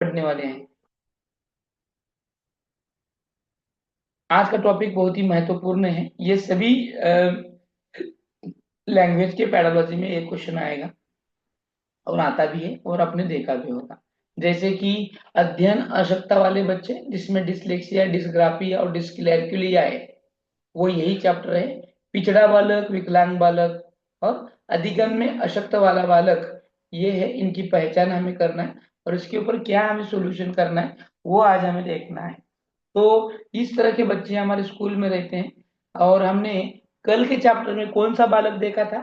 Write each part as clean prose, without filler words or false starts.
पढ़ने वाले हैं। आज का टॉपिक बहुत ही महत्वपूर्ण है। ये सभी लैंग्वेज के पैडोलॉजी में एक क्वेश्चन आएगा और आता भी है और आपने देखा भी होगा। जैसे कि अध्ययन आवश्यकता वाले बच्चे, जिसमें डिसलेक्सिया, डिसग्राफिया और डिसकैलकुलिया है, वो यही चैप्टर है। पिछड़ा बालक, विकलांग बालक और अधिगम में अशक्त वाला बालक, ये है। इनकी पहचान हमें करना है और इसके ऊपर क्या हमें सॉल्यूशन करना है, वो आज हमें देखना है। तो इस तरह के बच्चे हमारे स्कूल में रहते हैं। और हमने कल के चैप्टर में कौन सा बालक देखा था?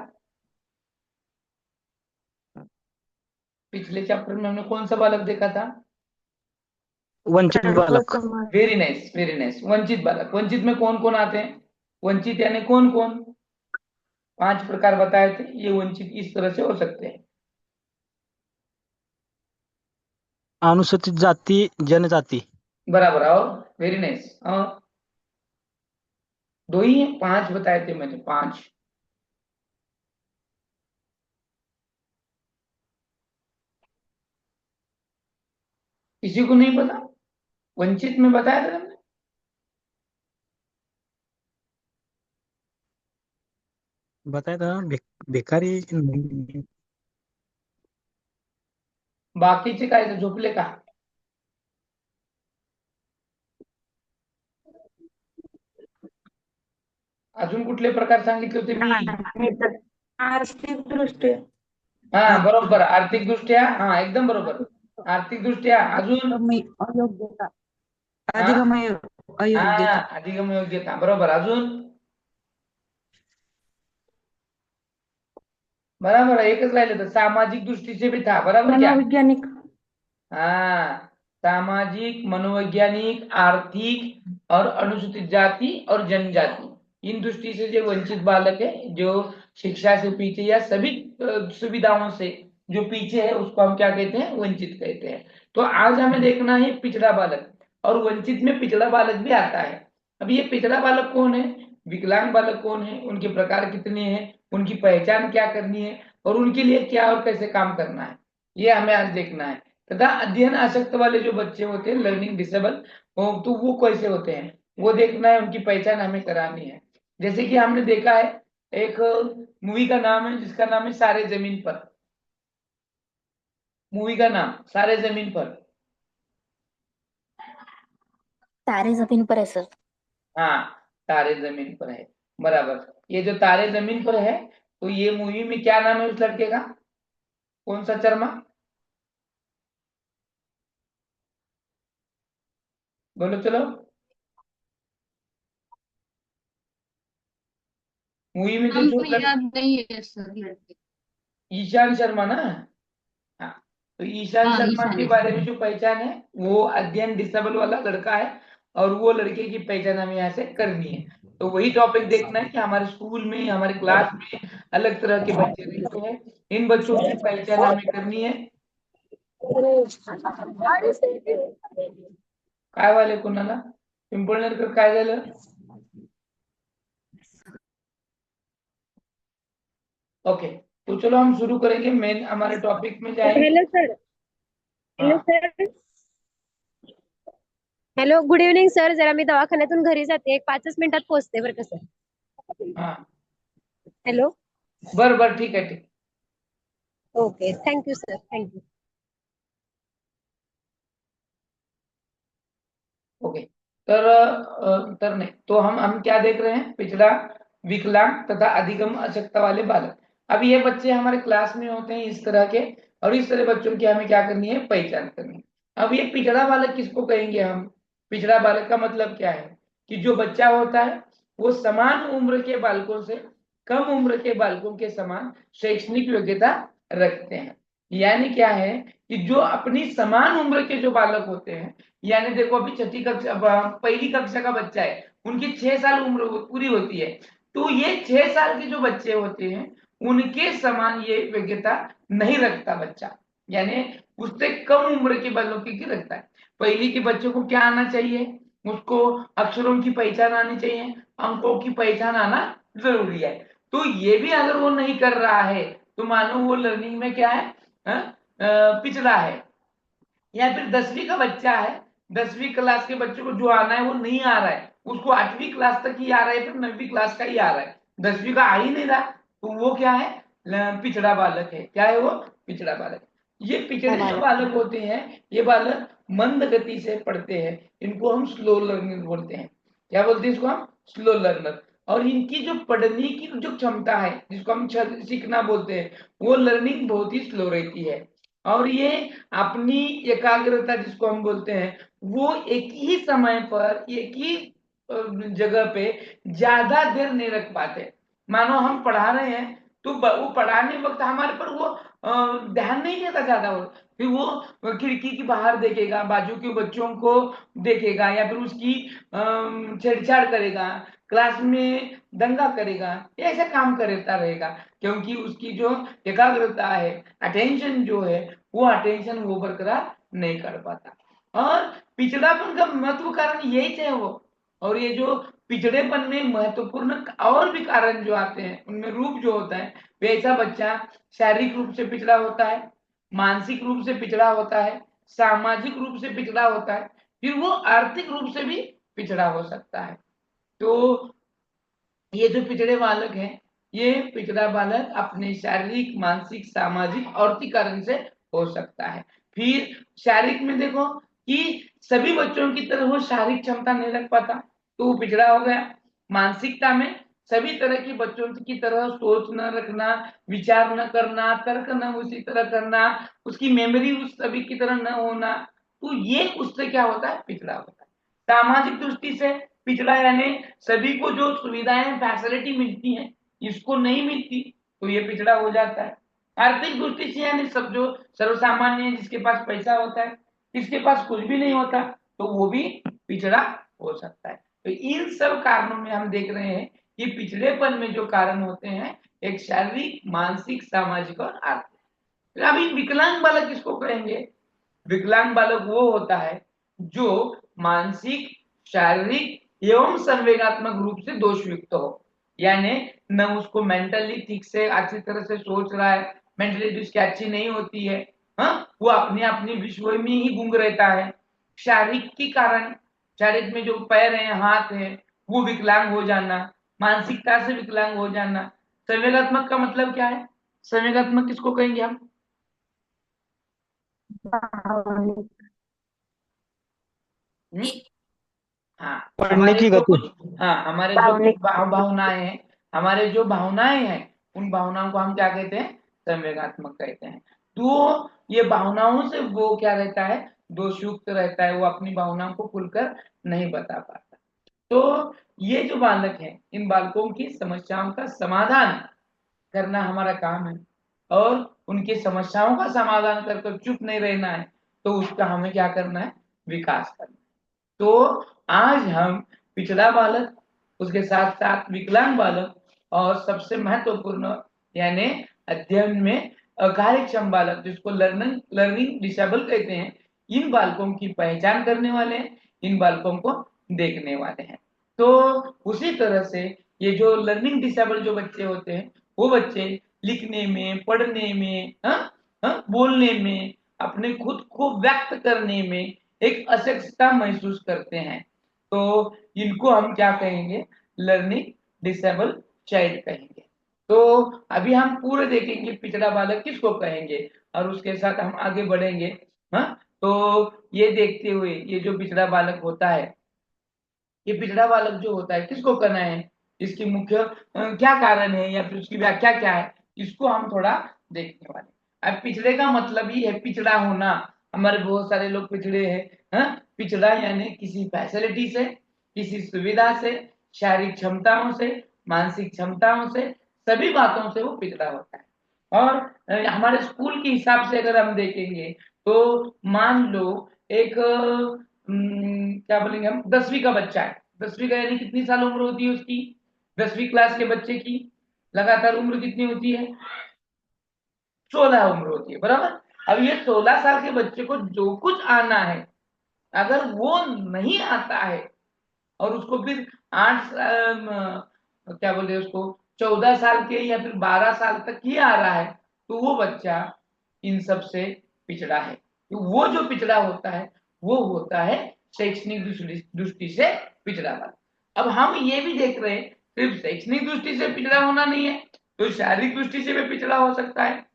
पिछले चैप्टर में हमने कौन सा बालक देखा था? वंचित बालक। Very nice, very nice. वंचित बालक। वंचित में कौन कौन आते हैं? वंचित यानी कौन कौन? 5 प्रकार बताए थे। ये वंचित इस तरह से हो सकते हैं। अनुसूचित जाति, जनजाति। बराबर। और वेरी नाइस। और दो ही है, 5 बताए थे मैंने, 5। किसी को नहीं पता? वंचित में बताया था हमने। बताया था भिखारी नहीं। बाकीचे काय ते झोपले का? अजून कुठले प्रकार सांगितले होते मी? आर्थिक दृष्ट्या हा बरोबर, आर्थिक दृष्ट्या, हा एकदम बरोबर। आर्थिक दृष्ट्या अजून? कमी अयोग्यता, हा अधिगम हा, अयोग्यता, अधिगम योग्यता, बरोबर। अजून? बराबर आहे, एकच राहिलं तर सामाजिक दृष्टीचे भी था, बराबर क्या? मनोवैज्ञानिक, हाँ, सामाजिक, मनोवैज्ञानिक, आर्थिक और अनुसूचित जाति और जनजाति, इन दृष्टि से जो वंचित बालक है, जो शिक्षा से पीछे या सभी सुविधाओं से जो पीछे है, उसको हम क्या कहते हैं? वंचित कहते हैं। तो आज हमें देखना है पिछड़ा बालक। और वंचित में पिछड़ा बालक भी आता है। अब ये पिछड़ा बालक कौन है, विकलांग बालक कौन है, उनके प्रकार कितने हैं, उनकी पहचान क्या करनी है और उनके लिए क्या और कैसे काम करना है, ये हमें आज देखना है। तथा अध्ययन आसक्त वाले जो बच्चे होते हैं, लर्निंग डिसेबल, तो वो कैसे होते हैं, वो देखना है, उनकी पहचान हमें करानी है। जैसे कि हमने देखा है, एक मूवी का नाम है जिसका नाम है सारे जमीन पर। मूवी का नाम सारे जमीन पर। तारे जमीन पर है सर। हाँ, तारे जमीन पर है, बराबर। ये जो तारे जमीन पर है, तो ये मूवी में क्या नाम है उस लड़के का? कौन सा शर्मा? बोलो चलो। मूवी में जो हम जो याद नहीं है सर लड़के। ईशान शर्मा ना। हाँ, तो ईशान हाँ शर्मा ईशान के बारे में जो पहचान है, वो अध्ययन डिसेबल वाला लड़का है। और वो लड़के की पहचान हमें यहाँ से करनी है। तो वही टॉपिक देखना है कि हमारे स्कूल में, हमारे क्लास में अलग तरह के बच्चे रहते हैं। इन बच्चों की पहचान हमें करनी है। काय वाले कोणाला पिंपळनेरकर काय झालं? ओके, तो चलो हम शुरू करेंगे, मेन हमारे टॉपिक में जाएंगे। Hello sir. हेलो हाँ sir. Hello, good evening sir. जरा मी दवाखान्यातून घरी जाते, एक 5च मिनिटात पोहोचते बरं का सर. हाँ, हॅलो. बर बर, ठीक है, ठीक। Okay, thank you sir, thank you. Okay. तर नहीं, तो हम क्या देख रहे हैं? पिछड़ा, विकलांग तथा अधिगम अशक्तता वाले बालक। अब ये बच्चे हमारे क्लास में होते हैं इस तरह के। और इस तरह बच्चों की हमें क्या करनी है? पहचान करनी है। अब ये पिछड़ा बालक किसको कहेंगे हम? पिछड़ा बालक का मतलब क्या है? कि जो बच्चा होता है, वो समान उम्र के बालकों से कम उम्र के बालकों के समान शैक्षणिक योग्यता रखते हैं। यानी क्या है कि जो अपनी समान उम्र के जो बालक होते हैं, यानी देखो अभी छठी कक्षा, पहली कक्षा का बच्चा है, उनकी 6 साल उम्र पूरी होती है। तो ये 6 साल के जो बच्चे होते हैं, उनके समान ये योग्यता नहीं रखता बच्चा। यानी उससे कम उम्र के बालों की रखता है। पहली के बच्चों को क्या आना चाहिए? उसको अक्षरों की पहचान आनी चाहिए, अंकों की पहचान आना जरूरी है। तो ये भी अगर वो नहीं कर रहा है, तो मानो वो लर्निंग में क्या है? पिछड़ा है। या फिर 10वीं का बच्चा है, 10वीं क्लास के बच्चे को जो आना है वो नहीं आ रहा है, उसको 8वीं क्लास तक ही आ रहा है, फिर 9वीं क्लास का ही आ रहा है, 10वीं का आ ही नहीं रहा, तो वो क्या है, पिछड़ा बालक है। क्या है वो? पिछड़ा बालक। ये पिछड़े जो बालक होते हैं, ये बालक मंद गति से पढ़ते हैं, इनको हम स्लो लर्नर बोलते हैं। क्या बोलते हैं इसको हम? Slow learner. और इनकी जो पढ़ने की जो क्षमता है, जिसको हम सीखना बोलते हैं, वो लर्निंग बहुत ही स्लो रहती है। और ये अपनी एकाग्रता जिसको हम बोलते हैं, वो एक ही समय पर एक ही जगह पे ज्यादा देर नहीं रख पाते। मानो हम पढ़ा रहे हैं, तो वो पढ़ाने वक्त हमारे पर वो ध्यान नहीं देता ज्यादा, वो फिर वो खिड़की की बाहर देखेगा, बाजू के बच्चों को देखेगा, या फिर उसकी छेड़छाड़ करेगा, क्लास में दंगा करेगा, ऐसा काम करता रहेगा, क्योंकि उसकी जो एकाग्रता है, अटेंशन जो है, वो अटेंशन वो बरकरार नहीं कर पाता। और पिछड़ापन का महत्व कारण यही है वो। और ये जो पिछड़ेपन में महत्वपूर्ण और भी कारण जो आते हैं, उनमें रूप जो होता है, वैसा बच्चा शारीरिक रूप से पिछड़ा होता है, मानसिक रूप से पिछड़ा होता है, सामाजिक रूप से पिछड़ा होता है, फिर वो आर्थिक रूप से भी पिछड़ा हो सकता है। तो ये जो पिछड़े बालक हैं, ये पिछड़ा बालक अपने शारीरिक, मानसिक, सामाजिक और कारण से हो सकता है। फिर शारीरिक में देखो कि सभी बच्चों की तरह वो शारीरिक क्षमता नहीं रख पाता, तो वो पिछड़ा हो गया। मानसिकता में सभी तरह की बच्चों की तरह सोच न रखना, विचार न करना, तर्क न उसी तरह करना, उसकी मेमोरी उस सभी की तरह न होना, तो ये उससे क्या होता है? पिछड़ा होता है। सामाजिक दृष्टि से पिछड़ा यानी सभी को जो सुविधाएं फैसिलिटी मिलती हैं, इसको नहीं मिलती, तो ये पिछड़ा हो जाता है। आर्थिक दृष्टि से यानी सब जो सर्वसामान्य है, जिसके पास पैसा होता है, किसके पास कुछ भी नहीं होता, तो वो भी पिछड़ा हो सकता है। तो इन सब कारणों में हम देख रहे हैं कि पिछड़ेपन में जो कारण होते हैं, एक शारीरिक, मानसिक, सामाजिक और आर्थिक। अभी विकलांग बालक किसको कहेंगे? विकलांग बालक वो होता है जो मानसिक, शारीरिक एवं संवेगात्मक रूप से दोषयुक्त हो, यानी न उसको मेंटली ठीक से अच्छी तरह से सोच रहा है, मेंटली उसकी अच्छी नहीं होती है, वो अपने अपने विश्व में ही गुंग रहता है। शारीरिक के कारण, शारीरिक में जो पैर है, हाथ है, वो विकलांग हो जाना, मानसिकता से विकलांग हो जाना। संवेगात्मक का मतलब क्या है? संवेगात्मक किसको कहेंगे हम? भावनिक। हम्म? हाँ, पढ़ने हमारे की जो गति। कुछ, हाँ, हमारे जो कुछ भावनिक। भावनाएं हैं, हमारे जो भावनाएं हैं, उन भावनाओं को हम क्या कहते हैं? संवेगात्मक कहते हैं। तो ये भावनाओं से वो क्या रहता है? दोषयुक्त रहता है, वो अपनी भावनाओं को खुलकर नहीं बता पाता। तो ये जो बालक हैं, इन बालकों की समस्याओं का समाधान करना हमारा काम है, और उनकी समस्याओं का समाधान कर चुप नहीं रहना है, तो उसका हमें क्या करना है? विकास करना है। तो आज हम पिछड़ा बालक, उसके साथ साथ विकलांग बालक, और सबसे महत्वपूर्ण यानी अध्ययन में अकार्यक्षम बालक, जिसको लर्निंग डिसेबल कहते हैं, इन बालकों की पहचान करने वाले हैं, इन बालकों को देखने वाले हैं। तो उसी तरह से ये जो लर्निंग डिसेबल जो बच्चे होते हैं, वो बच्चे लिखने में, पढ़ने में, बोलने में, अपने खुद को व्यक्त करने में एक असक्षता महसूस करते हैं, तो इनको हम क्या कहेंगे? लर्निंग डिसेबल चाइल्ड कहेंगे। तो अभी हम पूरे देखेंगे पिछड़ा बालक किसको कहेंगे, और उसके साथ हम आगे बढ़ेंगे। हाँ, तो ये देखते हुए, ये जो पिछड़ा बालक होता है, ये पिछड़ा बालक जो होता है किसको कहना है, इसकी मुख्य क्या कारण है, या फिर उसकी व्याख्या क्या है, इसको हम थोड़ा देखने वाले। अब पिछड़े का मतलब ही है पिछड़ा होना। हमारे बहुत सारे लोग पिछड़े हैं, पिछड़ा यानी किसी फैसिलिटी से, किसी सुविधा से, शारीरिक क्षमताओं से, मानसिक क्षमताओं से, सभी बातों से वो पिछड़ा होता है। और हमारे स्कूल के हिसाब से अगर हम देखेंगे, तो मान लो एक क्या बोलेंगे हम, 10वीं का बच्चा है। 10वीं का यानी कितनी साल उम्र होती है उसकी? 10वीं क्लास के बच्चे की लगातार उम्र कितनी होती है? 16 उम्र होती है, बराबर। अब ये 16 साल के बच्चे को जो कुछ आना है, अगर वो नहीं आता है, और उसको फिर 8 क्या बोलते हैं उसको, 14 साल के या फिर 12 साल तक ही आ रहा है, तो वो बच्चा इन सब से पिछड़ा है, तो वो जो पिछड़ा होता है वो होता है शैक्षणिक दृष्टि से पिछड़ा वाला। अब हम ये भी देख रहे हैं सिर्फ शैक्षणिक दृष्टि से पिछड़ा होना नहीं है, तो शारीरिक दृष्टि से भी पिछड़ा हो सकता है,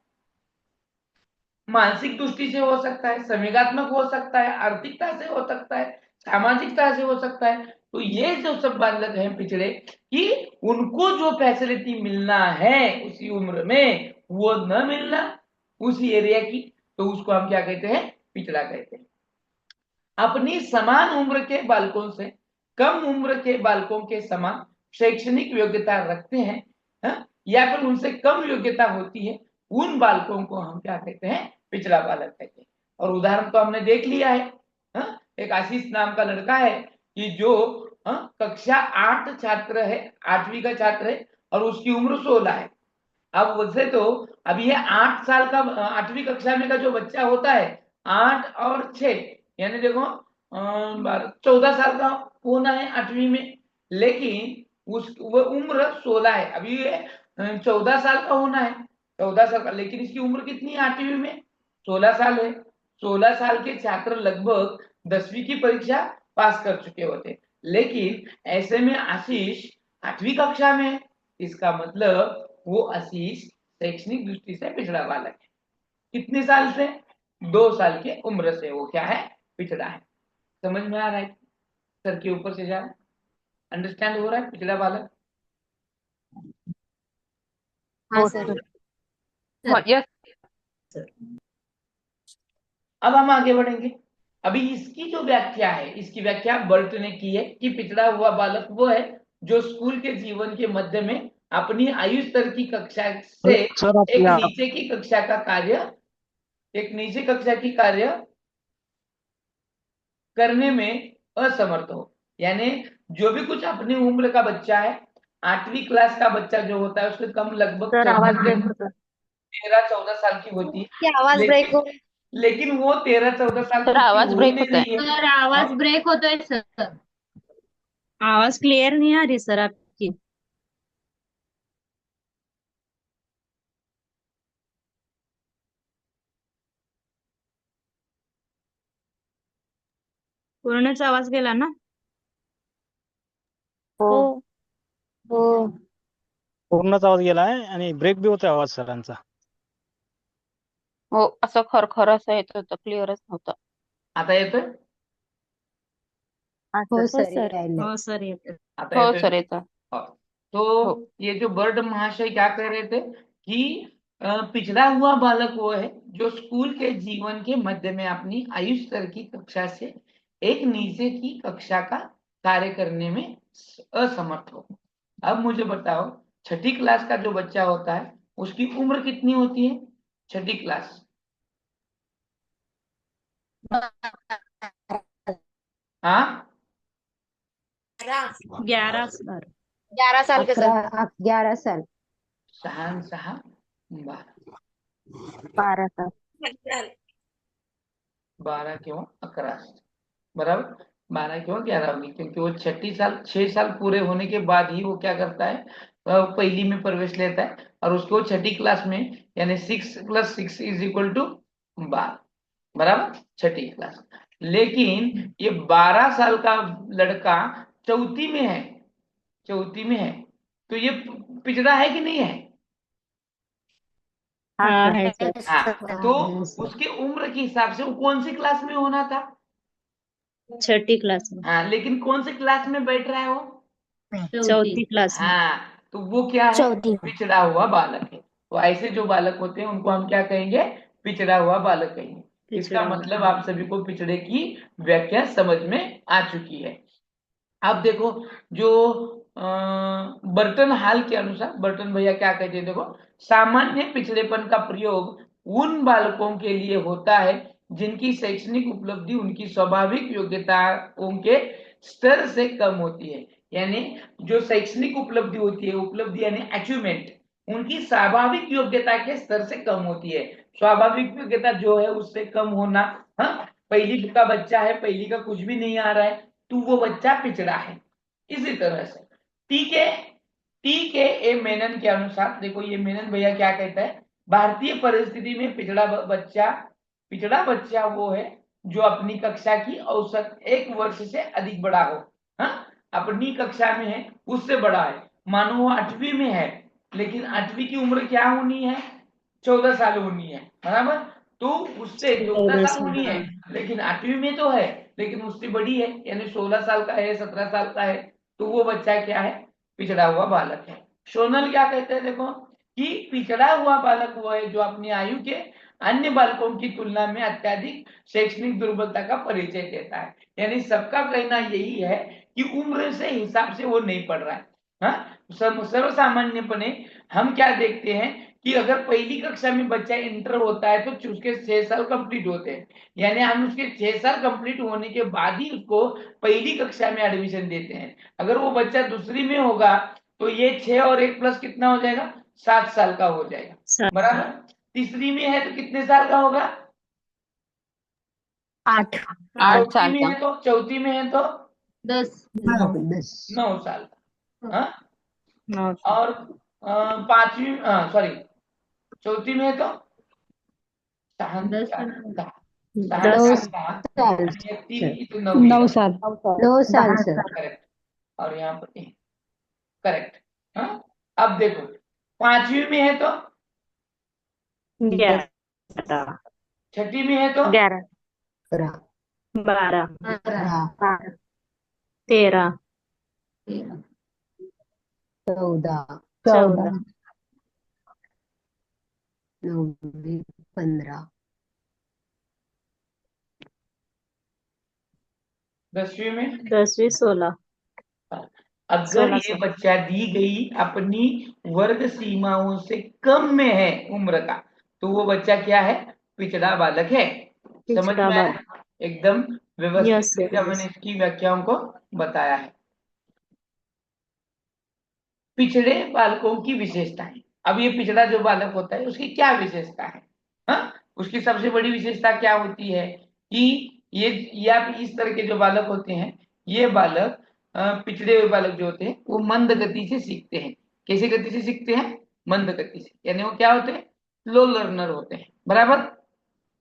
मानसिक दृष्टि से हो सकता है, संवेगात्मक हो सकता है, आर्थिकता से हो सकता है, सामाजिकता से हो सकता है। तो ये जो सब बालक हैं पिछड़े कि उनको जो फैसिलिटी मिलना है उसी उम्र में वो न मिलना उसी एरिया की, तो उसको हम क्या कहते हैं, पिछड़ा कहते हैं। अपनी समान उम्र के बालकों से कम उम्र के बालकों के समान शैक्षणिक योग्यता रखते हैं, या फिर उनसे कम योग्यता होती है, उन बालकों को हम क्या कहते हैं, पिछड़ा बालक कहते हैं। और उदाहरण तो हमने देख लिया है, एक आशीष नाम का लड़का है कि जो कक्षा 8 छात्र है, 8वीं का छात्र है और उसकी उम्र 16 है। अब वैसे तो अब ये 8 साल का 8वीं कक्षा में का जो बच्चा होता है, 8 और 6 यानी देखो 14 साल का होना है 8वीं में, लेकिन उस वो उम्र 16 है। अभी ये 14 साल का होना है, 14 साल का, लेकिन इसकी उम्र कितनी है 8वीं में, 16 साल है। 16 साल के छात्र लगभग 10वीं की परीक्षा पास कर चुके होते, लेकिन ऐसे में आशीष 8वीं कक्षा में है। इसका मतलब वो आशीष शैक्षणिक दृष्टि से पिछड़ा बालक है। कितने साल से, 2 साल की उम्र से वो क्या है, पिछड़ा है। समझ में आ रहा है, सर के ऊपर से जा रहा है, अंडरस्टैंड हो रहा है पिछड़ा बालक। हाँ सर। यस। अब हम आगे बढ़ेंगे। अभी इसकी जो व्याख्या है, इसकी व्याख्या बर्ट ने की है कि पिछड़ा हुआ बालक वो है जो स्कूल के जीवन के मध्य में अपनी आयु स्तर की कक्षा से सर आप एक यहाँ नीचे की कक्षा का कार्य, एक नीचे कक्षा की कार्य करने में असमर्थ हो। यानी जो भी कुछ अपनी उम्र का बच्चा है, 8वीं क्लास का बच्चा जो होता है उसके कम लगभग सर आवाज ब्रेक होता है। 13-14 साल की होती है, क्या आवाज ब्रेक हो? लेकिन वो 13-14 साल की सर उसकी आवाज ब्रेक होने होता है। नहीं है। सर आवाज ब्रेक होतोय सर। आवाज क्लियर नहीं आ रही सर आपकी। पूर्णच आवाज गेला ना? हो हो पूर्णच आवाज गेला आहे आणि ब्रेक बी होतोय आवाज सरांचा. हो, असं खरखर असं येत होतं, क्लिअरच नव्हतं. आता येतोय, हो सर हो सर येते. आता हो येतोय सर ना? येतं. हाँ। तो हो. ये जो बर्ड महाशय क्या कह रहे थे कि पिछड़ा हुआ बालक वो है जो स्कूल के जीवन के मध्य में अपनी आयु स्तर की कक्षा से एक नीचे की कक्षा का कार्य करने में असमर्थ हो। अब मुझे बताओ, 6ठी क्लास का जो बच्चा होता है उसकी उम्र कितनी होती है, 6ठी क्लास? हाँ, 11 सर. 11 साल के सर। 11 साल 6 12 12 साल 12 किंवा 11 बराबर, 12 किंवा 11 होगी, क्योंकि वो 6 साल पूरे होने के बाद ही वो क्या करता है, पहली में प्रवेश लेता है और उसको 6ठी क्लास में, यानी 6 + 6 = 12, बराबर, 6ठी क्लास। लेकिन ये 12 साल का लड़का चौथी में है, चौथी में है, तो ये पिछड़ा है कि नहीं है? हाँ है सर. हाँ, तो उसके उम्र के हिसाब से वो कौन सी क्लास में होना था? 6ठी क्लास में. हाँ, लेकिन कौन से क्लास में बैठ रहा है वो? चौथी क्लास में. हाँ, तो वो क्या है, चौथी में पिछड़ा हुआ बालक है। तो ऐसे जो बालक होते हैं उनको हम क्या कहेंगे, पिछड़ा हुआ बालक कहेंगे। इसका पिछड़ा हुआ। मतलब आप सभी को पिछड़े की व्याख्या समझ में आ चुकी है। अब देखो, जो बर्टन हाल के अनुसार, बर्टन भैया क्या कहते हैं, देखो, सामान्य पिछड़ेपन का प्रयोग उन बालकों के लिए होता है जिनकी शैक्षणिक उपलब्धि उनकी स्वाभाविक योग्यताओं के स्तर से कम होती है। यानी जो शैक्षणिक उपलब्धि होती है, उपलब्धि यानी अचीवमेंट, उनकी स्वाभाविक योग्यता के स्तर से कम होती है। स्वाभाविक योग्यता जो है उससे कम होना, पहली का बच्चा है, पहली का कुछ भी नहीं आ रहा है, तो वो बच्चा पिछड़ा है। इसी तरह से टी के ए मेनन के अनुसार, देखो ये मेनन भैया क्या कहता है, भारतीय परिस्थिति में पिछड़ा बच्चा पिछड़ा बच्चा वो है जो अपनी कक्षा की औसत 1 वर्ष से अधिक बड़ा हो। हाँ, अपनी कक्षा में है उससे बड़ा है। मानो वो 8वीं में है, लेकिन 8वीं की उम्र क्या होनी है? 14 साल होनी है, बराबर। तो उससे 14 साल होनी है, लेकिन 8वीं में तो है, लेकिन उससे बड़ी है, यानी 16 साल का है, 17 साल का है, तो वो बच्चा क्या है? पिछड़ा हुआ बालक है। सोनल क्या कहते हैं देखो, कि पिछड़ा हुआ बालक वो है जो अपनी आयु के अन्य बालकों की तुलना में अत्यधिक शैक्षणिक दुर्बलता का परिचय देता है। यानी सबका कहना यही है कि उम्र से हिसाब से वो नहीं पढ़ रहा है। हाँ, सर्वसामान्यपने हम क्या देखते हैं कि अगर पहली कक्षा में बच्चा इंटर होता है तो उसके 6 साल कंप्लीट होते हैं, यानी हम उसके 6 साल कंप्लीट होने के बाद ही उसको पहली कक्षा में एडमिशन देते हैं। अगर वो बच्चा दूसरी में होगा तो ये 6 और 1 प्लस कितना हो जाएगा? 7 साल का हो जाएगा, बराबर। तीसरी में है तो कितने साल का होगा? 8 8 चौथी साल में का। है तो चौथी में है तो 10 10 9 साल का। हाँ, 9 और पांचवी, सॉरी, चौथी में है तो 10 साल 3 तो 9 9 साल 9 साल सर। करेक्ट। और यहाँ पर करेक्ट। हाँ, अब देखो 5वीं में है तो 11 छठी में है तो 11 12 13 14 14 9 15 10वीं में 10वीं 16 अगर 16 ये बच्चा दी गई अपनी वर्ग सीमाओं से कम में है उम्र का, तो वो बच्चा क्या है? पिछड़ा बालक है। समझ पिछड़ा में आया? एकदम व्यवस्थित यस तरीका मैंने इसकी व्याख्याओं को बताया है। पिछड़े बालकों की विशेषताएं। अब ये पिछड़ा जो बालक होता है उसकी क्या विशेषता है? हाँ, उसकी सबसे बड़ी विशेषता क्या होती है कि ये आप इस तरह के जो बालक होते हैं, ये बालक पिछड़े हुए बालक जो होते हैं वो मंद गति से सीखते हैं। कैसे गति से सीखते हैं? मंद गति से, यानी वो क्या होते हैं? स्लो लर्नर होते हैं, बराबर।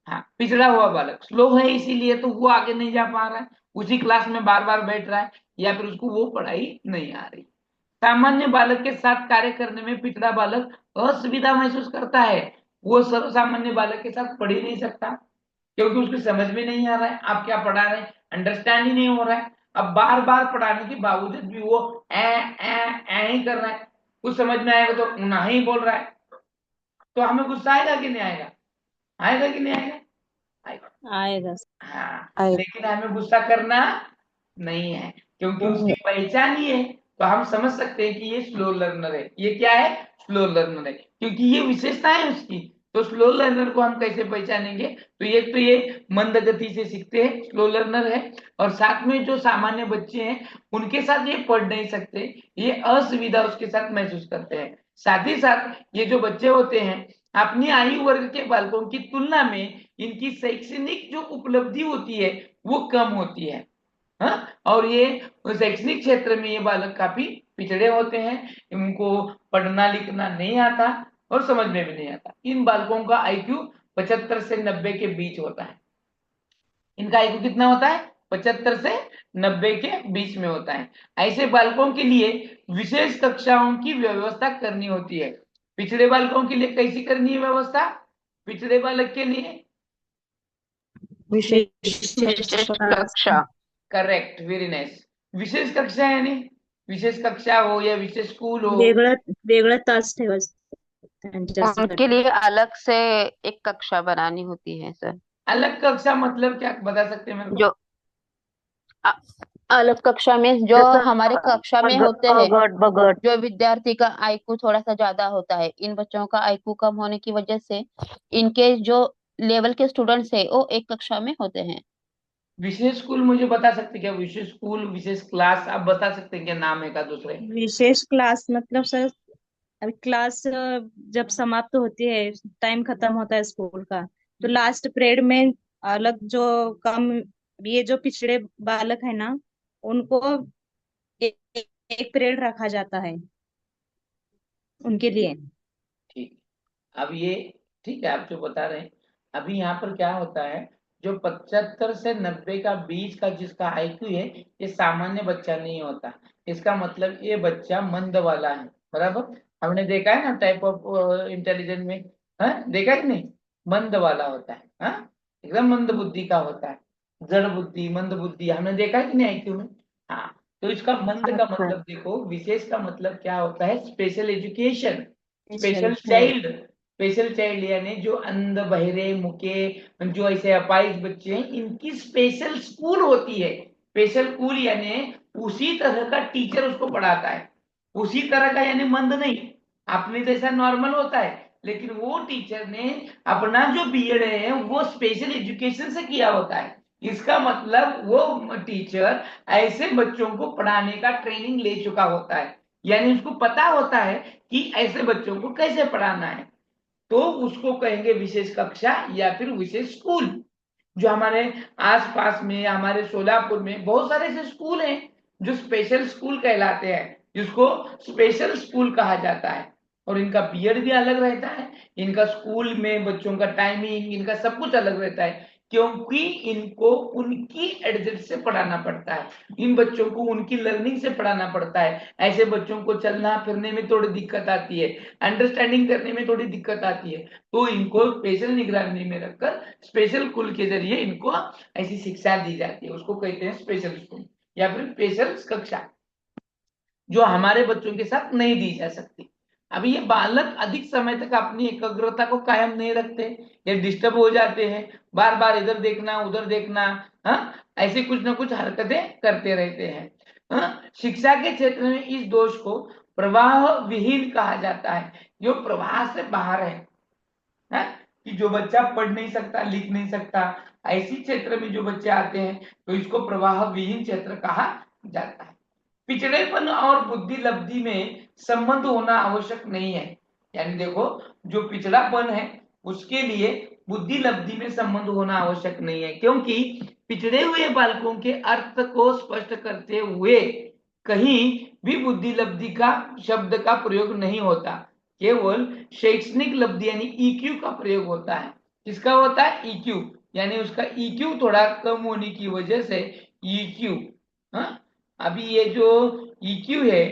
हाँ, पिछड़ा हुआ बालक स्लो है, इसीलिए तो वो आगे नहीं जा पा रहा है, उसी क्लास में बार बार बैठ रहा है, या फिर उसको वो पढ़ाई नहीं आ रही। सामान्य बालक के साथ कार्य करने में पिछड़ा बालक असुविधा महसूस करता है। वो सर्व सामान्य बालक के साथ पढ़ ही नहीं सकता, क्योंकि उसको समझ में नहीं आ रहा है आप क्या पढ़ा रहे हैं, अंडरस्टैंड ही नहीं हो रहा है। अब बार बार पढ़ाने के बावजूद भी वो ए ही कर रहा है, कुछ समझ में आएगा तो ना ही बोल रहा है, तो हमें गुस्सा आएगा कि नहीं आएगा? आएगा कि नहीं आएगा? आएगा। आएगा हाँ, लेकिन हमें गुस्सा करना नहीं है, क्योंकि उसकी पहचान ही है, तो हम समझ सकते हैं कि ये स्लो लर्नर है। ये क्या है? स्लो लर्नर है, क्योंकि ये विशेषता है उसकी। तो स्लो लर्नर को हम कैसे पहचानेंगे? तो ये मंद गति से सीखते हैं, स्लो लर्नर है। और साथ में जो सामान्य बच्चे हैं उनके साथ ये पढ़ नहीं सकते, ये असुविधा उसके साथ महसूस करते हैं। साथ ही साथ ये जो बच्चे होते हैं अपनी आयु वर्ग के बालकों की तुलना में इनकी शैक्षणिक जो उपलब्धि होती है वो कम होती है। हाँ? और ये शैक्षणिक क्षेत्र में ये बालक काफी पिछड़े होते हैं, इनको पढ़ना लिखना नहीं आता और समझ में भी नहीं आता। इन बालकों का आईक्यू 75 से 90 के बीच होता है। इनका आईक्यू कितना होता है? 75 से 90 के बीच में होता है। ऐसे बालकों के लिए विशेष कक्षाओं की व्यवस्था करनी होती है। पिछड़े बालकों के लिए कैसी करनी है व्यवस्था? पिछड़े बालक के लिए विशेष कक्षा। Correct, very nice. विशेष कक्षा यानी विशेष कक्षा हो या विशेष स्कूल हो, वेगळं वेगळं तास ठेवायचं त्यांच्यासाठी उनके लिए अलग से एक कक्षा बनानी होती है सर। अलग कक्षा मतलब क्या बता सकते हैं मेरे को? जो अ- अलग कक्षा में जो हमारे कक्षा में होते हैं, बगट जो विद्यार्थी का आईक्यू थोड़ा सा ज्यादा होता है, इन बच्चों का आईक्यू कम होने की वजह से इनके जो लेवल के स्टूडेंट्स है वो एक कक्षा में होते हैं। विशेष स्कूल मुझे बता सकते क्या? विशेष स्कूल, विशेष क्लास आप बता सकते हैं क्या? नाम है का दूसरे? विशेष क्लास मतलब सर अभी क्लास जब समाप्त होती है, टाइम खत्म होता है स्कूल का, तो लास्ट पीरियड में अलग जो कम ये जो पिछड़े बालक है ना उनको एक पीरियड रखा जाता है उनके लिए। ठीक, अब ये ठीक है आप जो बता रहे हैं। अभी यहाँ पर क्या होता है, जो 75 से 90 का बीच का जिसका आईक्यू है, ये सामान्य बच्चा नहीं होता। इसका मतलब ये बच्चा मंद वाला है। बराबर, हमने देखा है ना टाइप ऑफ इंटेलिजेंस में, हाँ देखा है कि नहीं, मंद वाला होता है, हाँ एकदम मंद बुद्धि का होता है, जड़ बुद्धि मंद बुद्धि, हमने देखा है कि नहीं आईक्यू में। हाँ, तो इसका मंद का हाँ मतलब देखो, विशेष का मतलब क्या होता है, special education, special. Special child यानी जो अंध बहिरे मुके, जो ऐसे अपाहिज बच्चे हैं, इनकी स्पेशल स्कूल होती है। स्पेशल स्कूल यानी उसी तरह का टीचर उसको पढ़ाता है, उसी तरह का, यानी मंद नहीं, अपने जैसा नॉर्मल होता है, लेकिन वो टीचर ने अपना जो बीएड है वो स्पेशल एजुकेशन से किया होता है। इसका मतलब वो टीचर ऐसे बच्चों को पढ़ाने का ट्रेनिंग ले चुका होता है, यानी उसको पता होता है कि ऐसे बच्चों को कैसे पढ़ाना है। तो उसको कहेंगे विशेष कक्षा या फिर विशेष स्कूल। जो हमारे आसपास में, हमारे सोलापुर में बहुत सारे ऐसे स्कूल हैं जो स्पेशल स्कूल कहलाते हैं, जिसको स्पेशल स्कूल कहा जाता है। और इनका पीरियड भी अलग रहता है, इनका स्कूल में बच्चों का टाइमिंग, इनका सब कुछ अलग रहता है, क्योंकि इनको उनकी एडजस्ट से पढ़ाना पड़ता है, इन बच्चों को उनकी लर्निंग से पढ़ाना पड़ता है। ऐसे बच्चों को चलना फिरने में थोड़ी दिक्कत आती है, अंडरस्टैंडिंग करने में थोड़ी दिक्कत आती है, तो इनको स्पेशल निगरानी में रखकर स्पेशल स्कूल के जरिए इनको ऐसी शिक्षा दी जाती है, उसको कहते हैं स्पेशल स्कूल या फिर स्पेशल कक्षा, जो हमारे बच्चों के साथ नहीं दी जा सकती। अभी ये बालक अधिक समय तक अपनी एकाग्रता को कायम नहीं रखते, ये डिस्टर्ब हो जाते हैं, बार बार इधर देखना उधर देखना, हाँ ऐसे कुछ ना कुछ हरकतें करते रहते हैं। हाँ? शिक्षा के क्षेत्र में इस दोष को प्रवाह विहीन कहा जाता है, जो प्रवाह से बाहर है कि जो बच्चा पढ़ नहीं सकता लिख नहीं सकता, ऐसी क्षेत्र में जो बच्चे आते हैं तो इसको प्रवाह विहीन क्षेत्र कहा जाता है। पिछड़ेपन और बुद्धि लब्धि में संबंध होना आवश्यक नहीं है, यानी देखो जो पिछड़ापन है उसके लिए बुद्धि लब्धि में संबंध होना आवश्यक नहीं है, क्योंकि पिछड़े हुए बालकों के अर्थ को स्पष्ट करते हुए कहीं भी बुद्धि लब्धि का शब्द का प्रयोग नहीं होता, केवल शैक्षणिक लब्धि यानी ईक्यू का प्रयोग होता है। किसका होता है, ईक्यू, यानी उसका ईक्यू थोड़ा कम होने की वजह से ईक्यू। हाँ, अभी ये जो ईक्यू है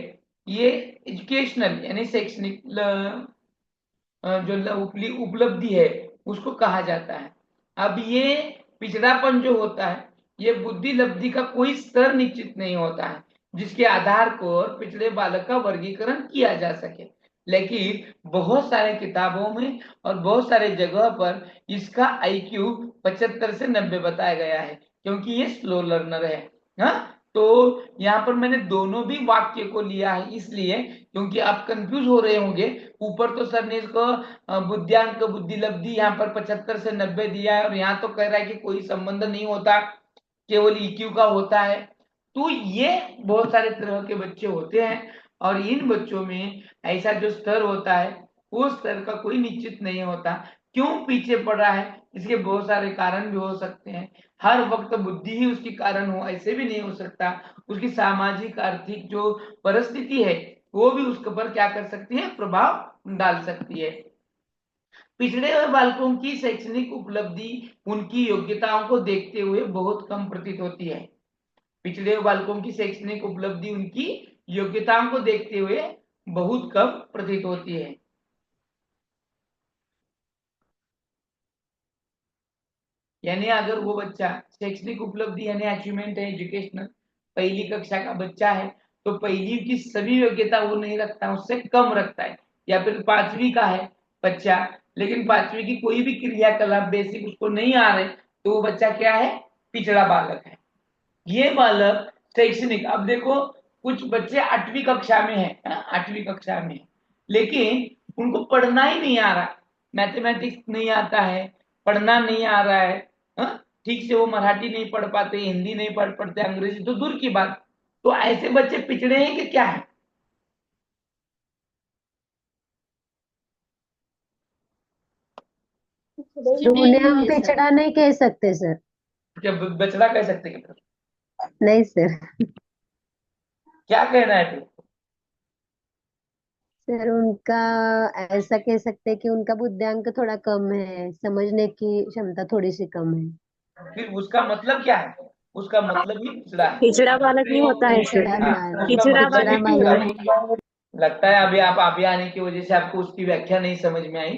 ये एजुकेशनल यानी शैक्षणिक जो उपलब्धि है उसको कहा जाता है। अब ये पिछड़ापन जो होता है ये बुद्धि लब्धि का कोई स्तर निश्चित नहीं होता है जिसके आधार पर पिछड़े बालक का वर्गीकरण किया जा सके, लेकिन बहुत सारे किताबों में और बहुत सारे जगह पर इसका आईक्यू 75 से 90 बताया गया है, क्योंकि ये स्लो लर्नर है। हाँ, तो यहाँ पर मैंने दोनों भी वाक्य को लिया है इसलिए क्योंकि आप कंफ्यूज हो रहे होंगे। ऊपर तो सर ने इसको बुद्धियांक बुद्धि लब्धि यहाँ पर 75 से 90 दिया है और यहाँ तो कह रहा है कि कोई संबंध नहीं होता, केवल ईक्यू का होता है। तो ये बहुत सारे तरह के बच्चे होते हैं और इन बच्चों में ऐसा जो स्तर होता है वो स्तर का कोई निश्चित नहीं होता। क्यों पीछे पड़ रहा है, इसके बहुत सारे कारण भी हो सकते हैं। हर वक्त बुद्धि ही उसकी कारण हो ऐसे भी नहीं हो सकता, उसकी सामाजिक आर्थिक जो परिस्थिति है वो भी उसके ऊपर क्या कर सकती है, प्रभाव डाल सकती है। पिछड़े हुए बालकों की शैक्षणिक उपलब्धि उनकी योग्यताओं को देखते हुए बहुत कम प्रतीत होती है। पिछड़े हुए बालकों की शैक्षणिक उपलब्धि उनकी योग्यताओं को देखते हुए बहुत कम प्रतीत होती है। यानी अगर वो बच्चा शैक्षणिक उपलब्धि यानी अचीवमेंट है एजुकेशनल, पहली कक्षा का बच्चा है तो पहली की सभी योग्यता वो नहीं रखता, उससे कम रखता है। या फिर पांचवी का है बच्चा लेकिन पांचवी की कोई भी क्रियाकलाप बेसिक उसको नहीं आ रहे, तो वो बच्चा क्या है, पिछड़ा बालक है। ये बालक शैक्षणिक, अब देखो कुछ बच्चे 8वीं कक्षा में है, 8वीं कक्षा में है लेकिन उनको पढ़ना ही नहीं आ रहा, मैथमेटिक्स नहीं आता है, पढ़ना नहीं आ रहा है, ठीक से वो मराठी नहीं पढ़ पाते, हिंदी नहीं पढ़ पाते, अंग्रेजी तो दूर की बात। तो ऐसे बच्चे पिछड़े हैं कि क्या है, तो उन्हें हम पिछड़ा नहीं कह सकते सर। क्या बछड़ा कह सकते हैं? नहीं सर। क्या कहना है फिर? सर उनका ऐसा कह सकते हैं कि उनका बुद्धिआंक थोड़ा कम है, समझने की क्षमता थोड़ी सी कम है। फिर उसका मतलब क्या है? उसका मतलब ही पिछड़ा है। पिछड़ा बालक नहीं होता है सर, पिछड़ा हाँ, उसका पिछड़ा मतलब ही पिछड़ा बालक पिछड़ा बालक। है। लगता है अभी आप अभी आने की वजह से आपको उसकी व्याख्या नहीं समझ में आई।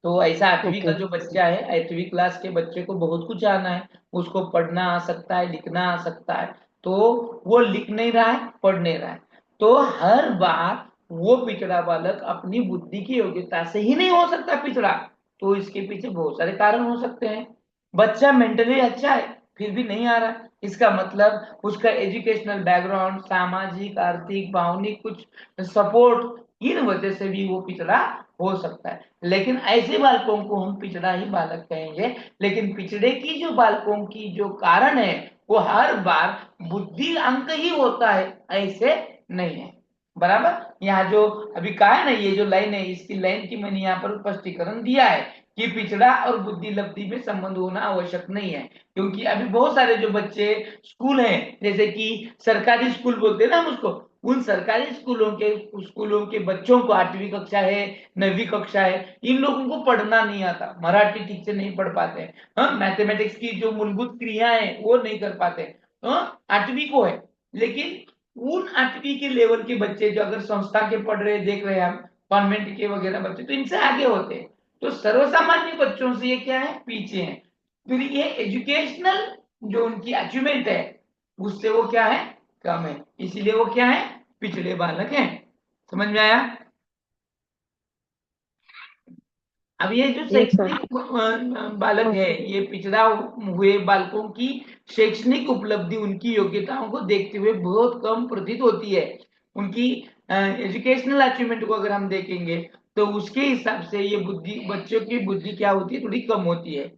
तो ऐसा 8वीं का ओके। जो बच्चा है, 8वीं क्लास के बच्चे को बहुत कुछ आना है। उसको पढ़ना आ सकता है, लिखना आ सकता है। तो वो लिख नहीं रहा है, पढ़ नहीं रहा है। तो हर बार वो पिछड़ा बालक अपनी बुद्धि की योग्यता से ही नहीं हो सकता पिछड़ा। तो इसके पीछे बहुत सारे कारण हो सकते हैं। बच्चा मेंटली अच्छा है फिर भी नहीं आ रहा, इसका मतलब उसका एजुकेशनल बैकग्राउंड, सामाजिक, आर्थिक, भावनिक कुछ सपोर्ट, इन वजह से भी वो पिछड़ा हो सकता है। लेकिन ऐसे बालकों को हम पिछड़ा ही बालक कहेंगे। लेकिन पिछड़े की जो बालकों की जो कारण है वो हर बार बुद्धि अंक ही होता है, ऐसे नहीं है। बराबर। यहाँ जो अभी कहा है ना, ये जो लाइन है, इसकी लाइन की मैंने यहाँ पर स्पष्टीकरण दिया है कि पिछड़ा और बुद्धि लब्धि में संबंध होना आवश्यक नहीं है। क्योंकि अभी बहुत सारे जो बच्चे स्कूल हैं, जैसे कि सरकारी स्कूल बोलते हैं ना हम उसको, उन सरकारी स्कूलों के बच्चों को 8वीं कक्षा है, 9वीं कक्षा है, इन लोगों को पढ़ना नहीं आता, मराठी ठीक से नहीं पढ़ पाते हैं, हाँ, मैथमेटिक्स की जो मूलभूत क्रियाएं वो नहीं कर पाते, हाँ, 8वीं को है। लेकिन उन 8वीं के लेवल के बच्चे जो अगर संस्था के पढ़ रहे देख रहे हैं हम, कॉन्वेंट के वगैरह बच्चे, तो इनसे आगे होते हैं। तो सर्वसामान्य बच्चों से ये क्या है, पीछे है। फिर ये एजुकेशनल जो उनकी अचीवमेंट है उससे वो क्या है, कम है, इसीलिए वो क्या है, पिछड़े बालक हैं। समझ में आया? अब ये जो जी सर। शैक्षणिक बालक है, ये पिछड़ा हुए बालकों की शैक्षणिक उपलब्धि उनकी योग्यताओं को देखते हुए बहुत कम प्रतीत होती है। उनकी एजुकेशनल अचीवमेंट को अगर हम देखेंगे तो उसके हिसाब से ये बुद्धि, बच्चों की बुद्धि क्या होती है, थोड़ी कम होती है।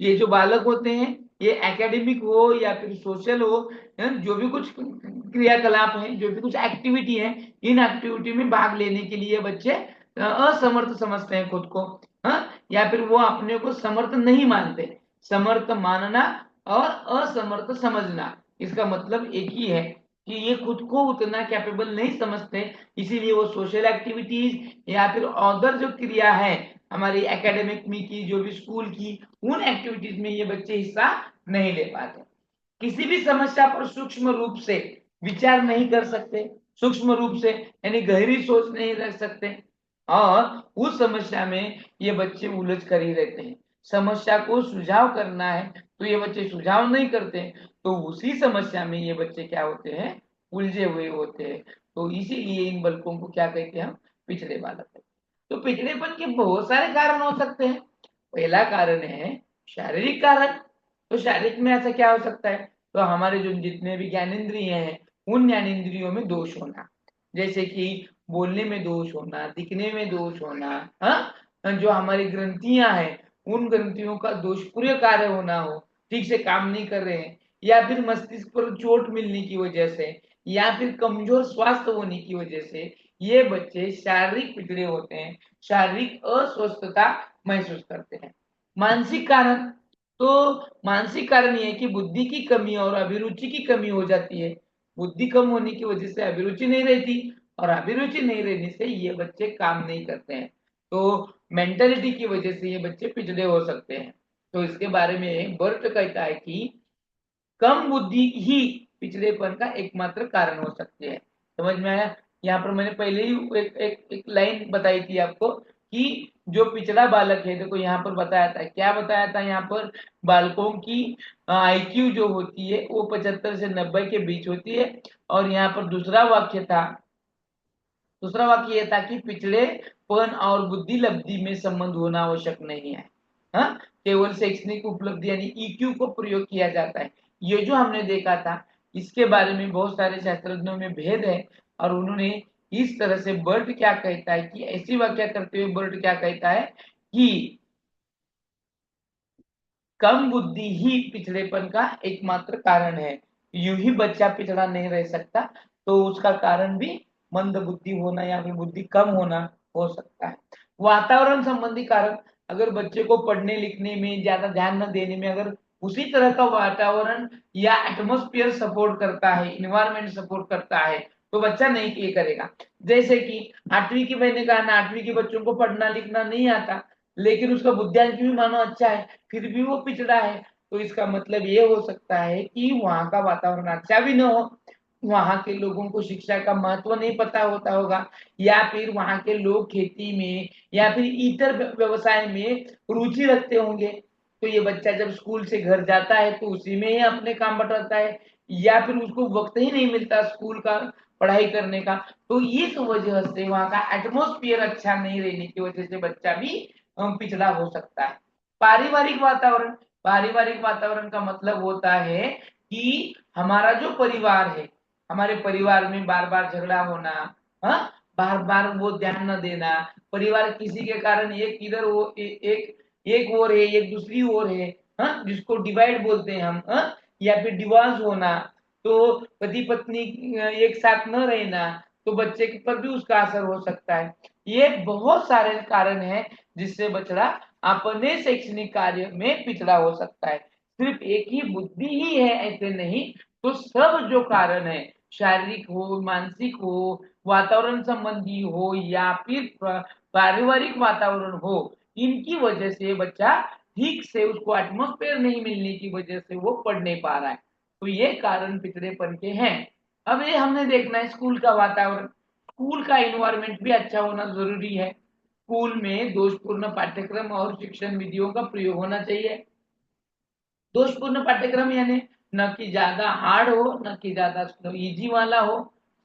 ये जो बालक होते हैं, ये एकेडमिक हो या फिर सोशल हो, जो भी कुछ क्रियाकलाप है, जो भी कुछ एक्टिविटी है, इन एक्टिविटी में भाग लेने के लिए बच्चे असमर्थ समझते हैं खुद को, हाँ, या फिर वो अपने को समर्थ नहीं मानते। समर्थ मानना और असमर्थ समझना, इसका मतलब एक ही है कि ये खुद को उतना कैपेबल नहीं समझते, इसीलिए वो सोशल एक्टिविटीज या फिर अदर जो क्रिया है हमारी एकेडमिक में की, जो भी स्कूल की, उन एक्टिविटीज में ये बच्चे हिस्सा नहीं ले पाते। किसी भी समस्या पर सूक्ष्म रूप से विचार नहीं कर सकते, सूक्ष्म रूप से यानी गहरी सोच नहीं रख सकते, और उस समस्या में ये बच्चे उलझ कर ही रहते हैं। समस्या को सुझाव करना है तो ये बच्चे सुझाव नहीं करते, तो उसी समस्या में ये बच्चे क्या होते हैं, उलझे हुए होते हैं। तो इसीलिए इन बालकों को क्या कहते हैं हम, पिछड़े बालक। तो पिछड़ेपन के बहुत सारे कारण हो सकते हैं। पहला कारण है शारीरिक कारण। तो शारीरिक में ऐसा क्या हो सकता है, तो हमारे जो जितने भी ज्ञानेंद्रिय हैं उन ज्ञानेंद्रियों में दोष होना, जैसे कि बोलने में दोष होना, दिखने में दोष होना, हाँ, जो हमारी ग्रंथियां हैं उन ग्रंथियों का दोषपूर्ण कार्य होना हो, ठीक से काम नहीं कर रहे हैं, या फिर मस्तिष्क पर चोट मिलने की वजह से, या फिर कमजोर स्वास्थ्य होने की वजह से ये बच्चे शारीरिक पिछड़े होते हैं, शारीरिक अस्वस्थता महसूस करते हैं। मानसिक कारण, तो मानसिक कारण ये है कि बुद्धि की कमी और अभिरुचि की कमी हो जाती है। बुद्धि कम होने की वजह से अभिरुचि नहीं रहती, और अभिरुचि नहीं रहने से ये बच्चे काम नहीं करते हैं। तो मेंटेलिटी की वजह से ये बच्चे पिछड़े हो सकते हैं। तो इसके बारे में बर्ट कहता है कि कम बुद्धि ही पिछड़ेपन का एकमात्र कारण हो सकती है। समझ में आया? यहाँ पर मैंने पहले ही एक लाइन बताई थी आपको कि जो पिछड़ा बालक है, देखो यहाँ पर बताया था, क्या बताया था यहाँ पर, बालकों की आईक्यू जो होती है वो 75 से 90 के बीच होती है। और यहाँ पर दूसरा वाक्य ये था कि पिछड़ेपन और बुद्धि लब्धि में संबंध होना आवश्यक नहीं है, हाँ, केवल शैक्षणिक उपलब्धि यानी ईक्यू को प्रयोग किया जाता है। ये जो हमने देखा था, इसके बारे में बहुत सारे शास्त्रज्ञों में भेद है, और उन्होंने इस तरह से बर्ट क्या कहता है कि ऐसी व्याख्या करते हुए बर्ट क्या कहता है कि कम बुद्धि ही पिछड़ेपन का एकमात्र कारण है। यूं ही बच्चा पिछड़ा नहीं रह सकता, तो उसका कारण भी मंद बुद्धि होना या फिर बुद्धि कम होना हो सकता है। वातावरण संबंधी कारण, अगर बच्चे को पढ़ने लिखने में ज्यादा ध्यान न देने में अगर उसी तरह का वातावरण या एटमोस्फियर सपोर्ट करता है, इन्वायरमेंट सपोर्ट करता है, तो बच्चा नहीं ये करेगा। जैसे कि 8वीं की मैंने कहा ना, 8वीं के बच्चों को पढ़ना लिखना नहीं आता, लेकिन उसका बुद्धिआंक भी मानो अच्छा है, फिर भी वो पिछड़ा है। तो इसका मतलब ये हो सकता है कि वहां का वातावरण अच्छा भी न हो, वहां के लोगों को शिक्षा का महत्व नहीं पता होता होगा, या फिर वहां के लोग खेती में या फिर इतर व्यवसाय में रुचि रखते होंगे। तो ये बच्चा जब स्कूल से घर जाता है तो उसी में ही अपने काम बटाता है, या फिर उसको वक्त ही नहीं मिलता स्कूल का पढ़ाई करने का। तो इस वजह से वहां का एटमोस्फियर अच्छा नहीं रहने की वजह से बच्चा भी पिछड़ा हो सकता है। पारिवारिक वातावरण, पारिवारिक वातावरण का मतलब होता है कि हमारा जो परिवार है, हमारे परिवार में बार बार झगड़ा होना, हाँ, बार बार वो ध्यान न देना, परिवार किसी के कारण एक इधर वो एक ओर है, एक दूसरी ओर है, हाँ, जिसको डिवाइड बोलते हैं हम, हाँ, या फिर डिवोर्स होना, तो पति पत्नी एक साथ न रहना, तो बच्चे के पर भी उसका असर हो सकता है। ये बहुत सारे कारण हैं जिससे बच्चा अपने शैक्षणिक कार्य में पिछड़ा हो सकता है। सिर्फ एक ही बुद्धि ही है ऐसे नहीं, तो सब जो कारण है, शारीरिक हो, मानसिक हो, वातावरण संबंधी हो, या फिर पारिवारिक वातावरण हो, इनकी वजह से बच्चा ठीक से उसको एटमोस्फेयर नहीं मिलने की वजह से वो पढ़ नहीं पा रहा है। तो ये कारण पिछड़ेपन के हैं। अब ये हमने देखना है स्कूल का वातावरण, स्कूल का इन्वायरमेंट भी अच्छा होना जरूरी है। स्कूल में दोषपूर्ण पाठ्यक्रम और शिक्षण विधियों का प्रयोग होना चाहिए। दोषपूर्ण पाठ्यक्रम यानी न कि ज्यादा हार्ड हो, न कि ज्यादा इजी वाला हो,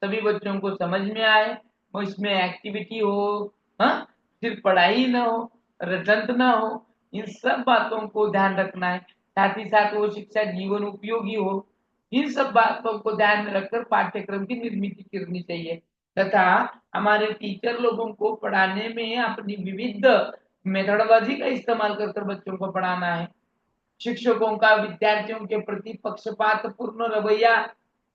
सभी बच्चों को समझ में आए, वो इसमें एक्टिविटी हो, हाँ, सिर्फ पढ़ाई ना हो, रटंत ना हो, इन सब बातों को ध्यान रखना है। साथ ही साथ वो शिक्षा जीवन उपयोगी हो, इन सब बातों को ध्यान में रखकर पाठ्यक्रम की निर्मित करनी चाहिए। तथा हमारे टीचर लोगों को पढ़ाने में अपनी विविध मेथोडोलॉजी का इस्तेमाल कर बच्चों को पढ़ाना है। शिक्षकों का विद्यार्थियों के प्रति पक्षपात पूर्ण रवैया,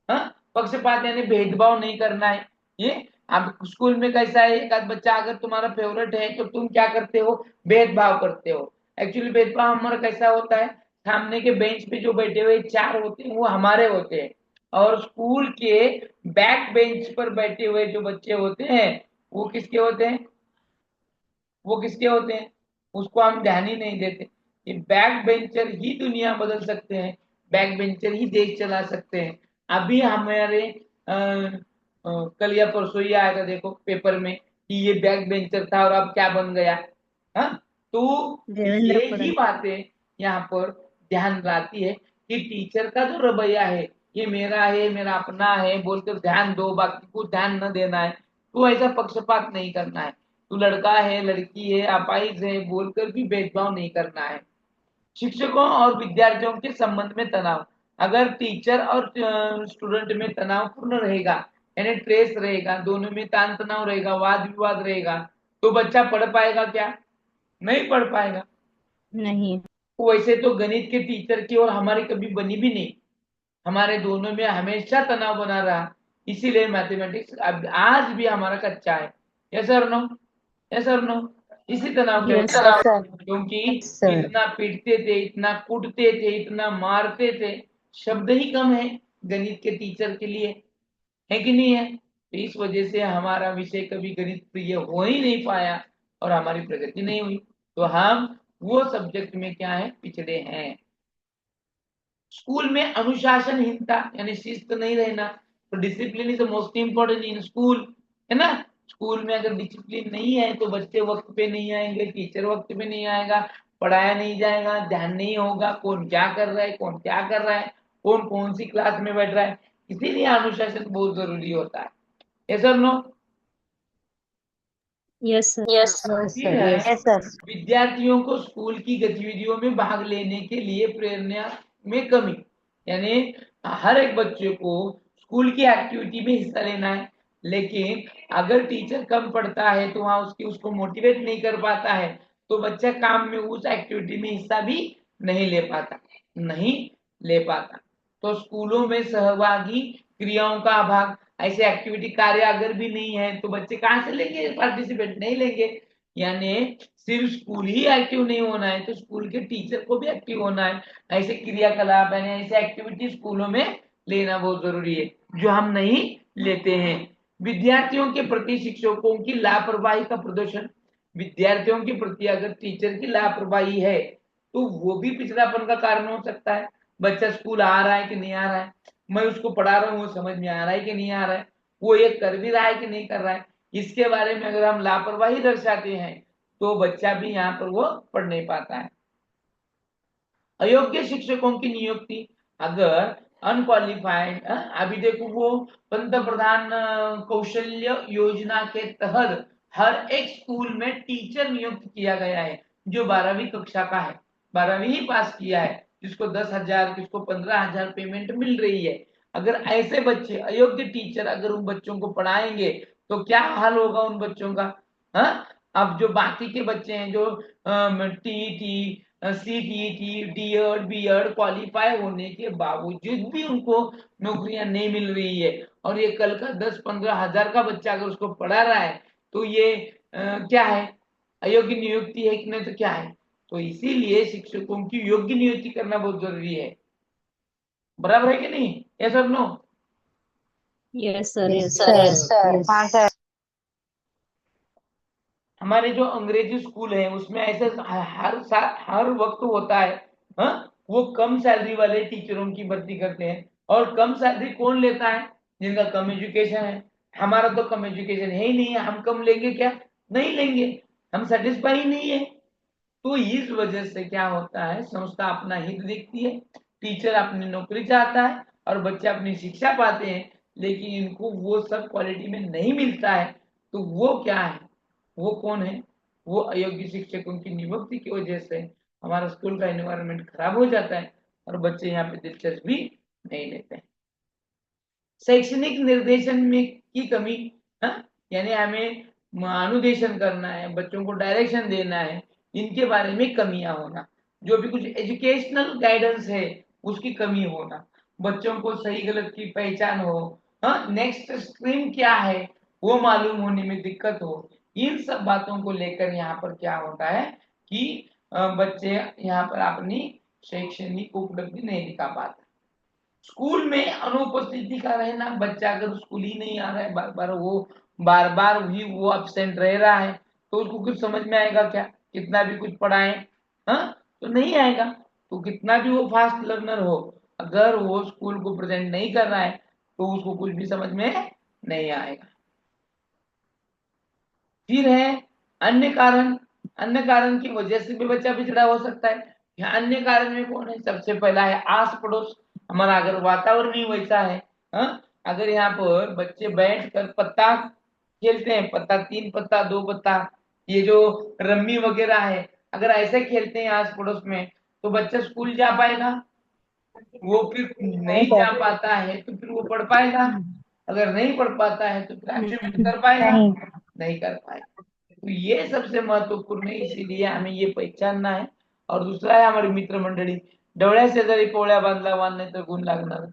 हाँ, पक्षपात यानी भेदभाव नहीं करना है। ये अब स्कूल में कैसा है, एक आध बच्चा अगर तुम्हारा फेवरेट है तो तुम क्या करते हो, भेदभाव करते हो। एक्चुअली भेदभाव हमारा कैसा होता है, सामने के बेंच पे जो बैठे हुए 4 होते हैं वो हमारे होते हैं, और स्कूल के बैक बेंच पर बैठे हुए जो बच्चे होते हैं वो किसके होते हैं, वो किसके होते हैं, उसको हम ध्यान ही नहीं देते। ये बैक बेंचर ही दुनिया बदल सकते हैं, बैक बेंचर ही देश चला सकते हैं। अभी हमारे कल या परसों ही आया था देखो पेपर में कि ये बैक बेंचर था और अब क्या बन गया, हाँ। तो देवेंद्र ये ही फडणवीस। बातें यहाँ पर ध्यान लाती है कि टीचर का जो रवैया है, ये मेरा है, मेरा अपना है बोलकर ध्यान दो, बाकी को ध्यान न देना है। तो ऐसा पक्षपात नहीं करना है, तू लड़का है, लड़की है, अपाहिज है बोलकर भी भेदभाव नहीं करना है। शिक्षकों और विद्यार्थियों के संबंध में तनाव, अगर टीचर और स्टूडेंट में तनावपूर्ण रहेगा, यानी ट्रेस रहेगा, दोनों में तान तनाव रहेगा, वाद विवाद रहेगा, तो बच्चा पढ़ पाएगा क्या, नहीं पढ़ पाएगा। नहीं। वैसे तो गणित के टीचर की और हमारी कभी बनी भी नहीं, हमारे दोनों में हमेशा तनाव बना रहा, इसीलिए मैथमेटिक्स आज भी हमारा कच्चा है। यस और नो, यस और नो, इसी तनाव के यस वजह से, सर। क्योंकि सर। इतना पीटते थे, इतना कूटते थे, इतना मारते थे, शब्द ही कम है गणित के टीचर के लिए, है कि नहीं है। तो इस वजह से हमारा विषय कभी गणित प्रिय हो ही नहीं पाया और हमारी प्रगति नहीं हुई। तो हम वो सब्जेक्ट में क्या है, पिछड़े हैं। स्कूल में अनुशासनहीनता यानी शिस्त नहीं रहना, तो discipline is the most important in school, है ना। स्कूल में अगर डिसिप्लिन नहीं है तो बच्चे वक्त पे नहीं आएंगे, टीचर वक्त पे नहीं आएगा, पढ़ाया नहीं जाएगा, ध्यान नहीं होगा, कौन क्या कर रहा है, कौन क्या कर रहा है, कौन कौन सी क्लास में बैठ रहा है। इसीलिए अनुशासन बहुत जरूरी होता है। यस और नो, यस सर। यस हाँ फिर सर। है यस सर। विद्यार्थियों को स्कूल की गतिविधियों में भाग लेने के लिए प्रेरणा में कमी, यानी हर एक बच्चे को स्कूल की एक्टिविटी में हिस्सा लेना है, लेकिन अगर टीचर कम पढ़ता है तो वहां उसको मोटिवेट नहीं कर पाता है, तो बच्चा काम में उस एक्टिविटी में हिस्सा भी नहीं ले पाता, नहीं ले पाता। तो स्कूलों में सहभागी क्रियाओं का अभाव, ऐसे एक्टिविटी कार्य अगर भी नहीं है तो बच्चे कहाँ से लेंगे, पार्टिसिपेट नहीं लेंगे। यानी सिर्फ स्कूल ही एक्टिव नहीं होना है, तो स्कूल के टीचर को भी एक्टिव होना है। ऐसे क्रियाकलाप यानी ऐसे एक्टिविटी स्कूलों में लेना बहुत जरूरी है, जो हम नहीं लेते हैं। विद्यार्थियों के प्रति शिक्षकों की लापरवाही का प्रदर्शन, विद्यार्थियों के प्रति अगर टीचर की लापरवाही है तो वो भी पिछड़ापन का कारण हो सकता है। बच्चा स्कूल आ रहा है कि नहीं आ रहा है, मैं उसको पढ़ा रहा हूँ, वो समझ में आ रहा है कि नहीं आ रहा है, वो ये कर भी रहा है कि नहीं कर रहा है, इसके बारे में अगर हम लापरवाही दर्शाते हैं तो बच्चा भी यहाँ पर वो पढ़ नहीं पाता है। अयोग्य शिक्षकों की नियुक्ति, अगर अनक्वालिफाइड, अभी देखो वो पंतप्रधान कौशल्य योजना के तहत हर एक स्कूल में टीचर नियुक्त किया गया है जो 12वीं कक्षा का है, 12वीं ही पास किया है, जिसको 10,000 किसको 15,000 पेमेंट मिल रही है। अगर ऐसे बच्चे अयोग्य टीचर अगर उन बच्चों को पढ़ाएंगे तो क्या हाल होगा उन बच्चों का। हाँ, अब जो बाकी के बच्चे हैं जो TET, CTET, DEd, BEd qualify होने के बावजूद भी उनको नौकरियां नहीं मिल रही है, और ये कल का 10-15 हजार का बच्चा अगर उसको पढ़ा रहा है तो ये क्या है, अयोग्य नियुक्ति है कि नहीं, तो क्या है। तो इसीलिए शिक्षकों की योग्य नियुक्ति करना बहुत जरूरी है। बराबर है कि नहीं, यस और नो? Yes sir. हाँ सर। हमारे जो अंग्रेजी स्कूल है उसमें ऐसे हर वक्त होता है, हाँ, वो कम सैलरी वाले टीचरों की भर्ती करते हैं। और कम सैलरी कौन लेता है, जिनका कम एजुकेशन है। हमारा तो कम एजुकेशन है ही नहीं है, हम कम लेंगे क्या, नहीं लेंगे, हम सेटिस्फाई नहीं है। तो इस वजह से क्या होता है, संस्था अपना हित देखती है, टीचर अपनी नौकरी चाहता है और बच्चे अपनी शिक्षा पाते हैं, लेकिन इनको वो सब क्वालिटी में नहीं मिलता है। तो वो क्या है, वो कौन है, वो अयोग्य शिक्षकों की नियुक्ति की वजह से हमारा स्कूल का एनवायरनमेंट खराब हो जाता है और बच्चे यहाँ पे दिलचस्पी नहीं लेते हैं। शैक्षणिक निर्देशन में की कमी, यानी हमें अनुदेशन करना है, बच्चों को डायरेक्शन देना है, इनके बारे में कमियां होना, जो भी कुछ एजुकेशनल गाइडेंस है उसकी कमी होना, बच्चों को सही गलत की पहचान हो, नेक्स्ट स्ट्रीम क्या है वो मालूम होने में दिक्कत हो, इन सब बातों को लेकर यहाँ पर क्या होता है कि बच्चे यहाँ पर अपनी शैक्षणिक उपलब्धि नहीं दिखा पाते। स्कूल में अनुपस्थिति का रहना, बच्चा अगर स्कूल ही नहीं आ रहा है, बार बार भी वो अब्सेंट रह रहा है, तो उसको कुछ समझ में आएगा क्या, कितना भी कुछ पढ़ाए, तो नहीं आएगा। तो कितना भी वो फास्ट लर्नर हो, अगर वो स्कूल को प्रेजेंट नहीं कर रहा है तो उसको कुछ भी समझ में नहीं आएगा। फिर है अन्य कारण, अन्य कारण की वजह से भी बच्चा पिछड़ा हो सकता है। यहाँ अन्य कारण में कौन है, सबसे पहला है आस पड़ोस, हमारा अगर वातावरण ही वैसा है, अगर यहाँ पर बच्चे बैठ कर पत्ता खेलते हैं, पत्ता 3 पत्ता 2 पत्ता, ये जो रम्मी वगैरह है, अगर ऐसे खेलते हैं आस पड़ोस में, तो बच्चा स्कूल जा पाएगा, वो फिर नहीं जा पाता है तो फिर वो पढ़ पाएगा, अगर नहीं पढ़ पाता है तो फिर अचीव कर पाएगा, नहीं कर पाएगा। तो ये सबसे महत्वपूर्ण है, इसीलिए हमें ये पहचानना है। और दूसरा है हमारी मित्र मंडळी, डोळ्या शेजारी पोळ्या बांधला वान नाही तर गुण लागणार।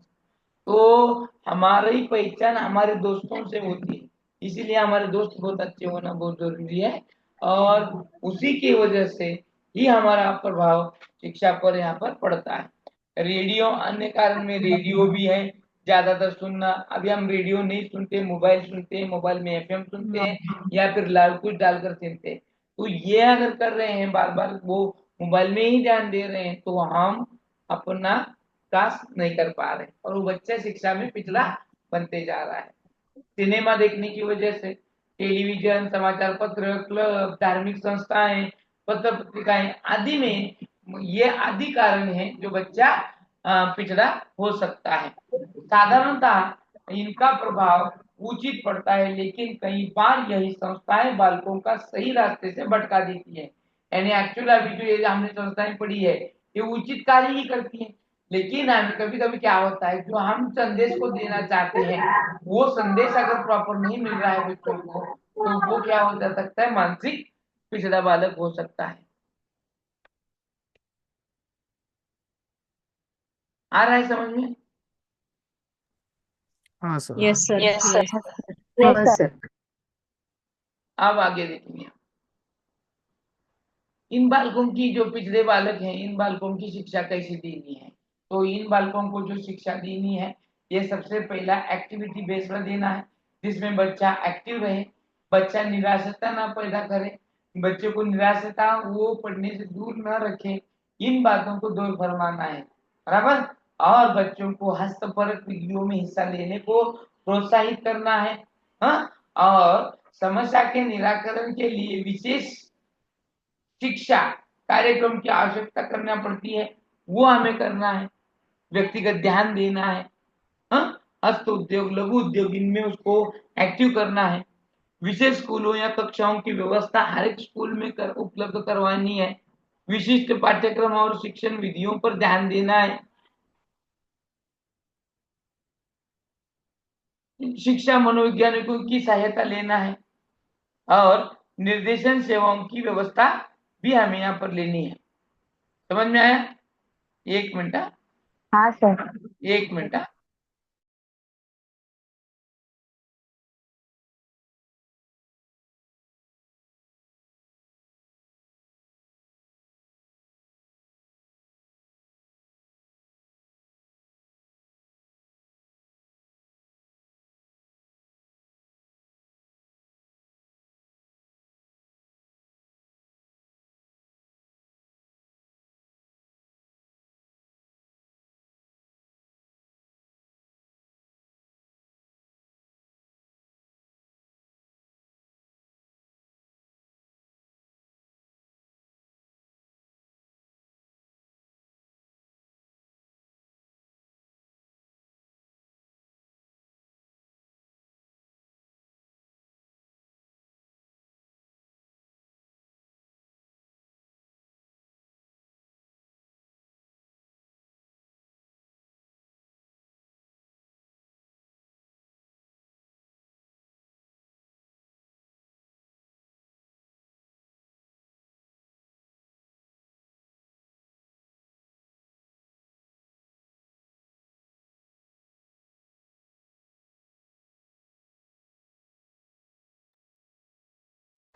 तो हमारी पहचान हमारे दोस्तों से होती है, इसीलिए हमारे दोस्त बहुत अच्छे होना बहुत जरूरी है, और उसी की वजह से ही हमारा प्रभाव शिक्षा पर यहाँ पर पड़ता है। रेडियो, अन्य कारण में रेडियो भी है, ज्यादातर सुनना, अभी हम रेडियो नहीं सुनते, मोबाइल सुनते हैं, मोबाइल में एफएम सुनते हैं या फिर लाइव कुछ डालकर सुनते हैं। तो ये अगर कर रहे हैं बार बार, वो मोबाइल में ही ध्यान दे रहे हैं, तो हम अपना विकास नहीं कर पा रहे और वो बच्चा शिक्षा में पिछड़ा बनते जा रहा है। सिनेमा देखने की वजह से, टेलीविजन, समाचार पत्र, क्लब, धार्मिक संस्थाएं, पत्र पत्रिकाएं आदि में, ये आदि कारण है जो बच्चा पिछड़ा हो सकता है। साधारणतः इनका प्रभाव उचित पड़ता है, लेकिन कई बार यही संस्थाएं बालकों का सही रास्ते से भटका देती है। यानी एक्चुअल अभी जो ये हमने संस्थाएं पढ़ी है ये उचित कार्य ही करती है, लेकिन कभी कभी क्या होता है, जो हम संदेश को देना चाहते हैं वो संदेश अगर प्रॉपर नहीं मिल रहा है बच्चों को, तो वो क्या हो जा सकता है, मानसिक पिछड़ा बालक हो सकता है। आ रहा है समझ में? हाँ सर। Yes sir. हाँ सर। अब आगे देखेंगे, इन बालकों की, जो पिछड़े बालक हैं, इन बालकों की शिक्षा कैसी देनी है। तो इन बालकों को जो शिक्षा देनी है, ये सबसे पहला एक्टिविटी बेस्ड में देना है, जिसमें बच्चा एक्टिव रहे, बच्चा निराशता ना पैदा करे, बच्चे को निराशता वो पढ़ने से दूर न रखे, इन बातों को दूर फरमाना है, बराबर। और बच्चों को हस्तपरक विधियों में हिस्सा लेने को प्रोत्साहित करना है, हाँ। और समस्या के निराकरण के लिए विशेष शिक्षा कार्यक्रम की आवश्यकता करना पड़ती है, वो हमें करना है। व्यक्तिगत ध्यान देना है, हाँ। हस्त उद्योग, लघु उद्योग, इनमें उसको एक्टिव करना है। विशेष स्कूलों या कक्षाओं की व्यवस्था हर एक स्कूल में उपलब्ध करवानी है। विशिष्ट पाठ्यक्रम और शिक्षण विधियों पर ध्यान देना है। शिक्षा मनोवैज्ञानिकों की सहायता लेना है और निर्देशन सेवाओं की व्यवस्था भी हमें यहाँ पर लेनी है। समझ में आया? एक मिनट, हाँ सर। एक मिनट।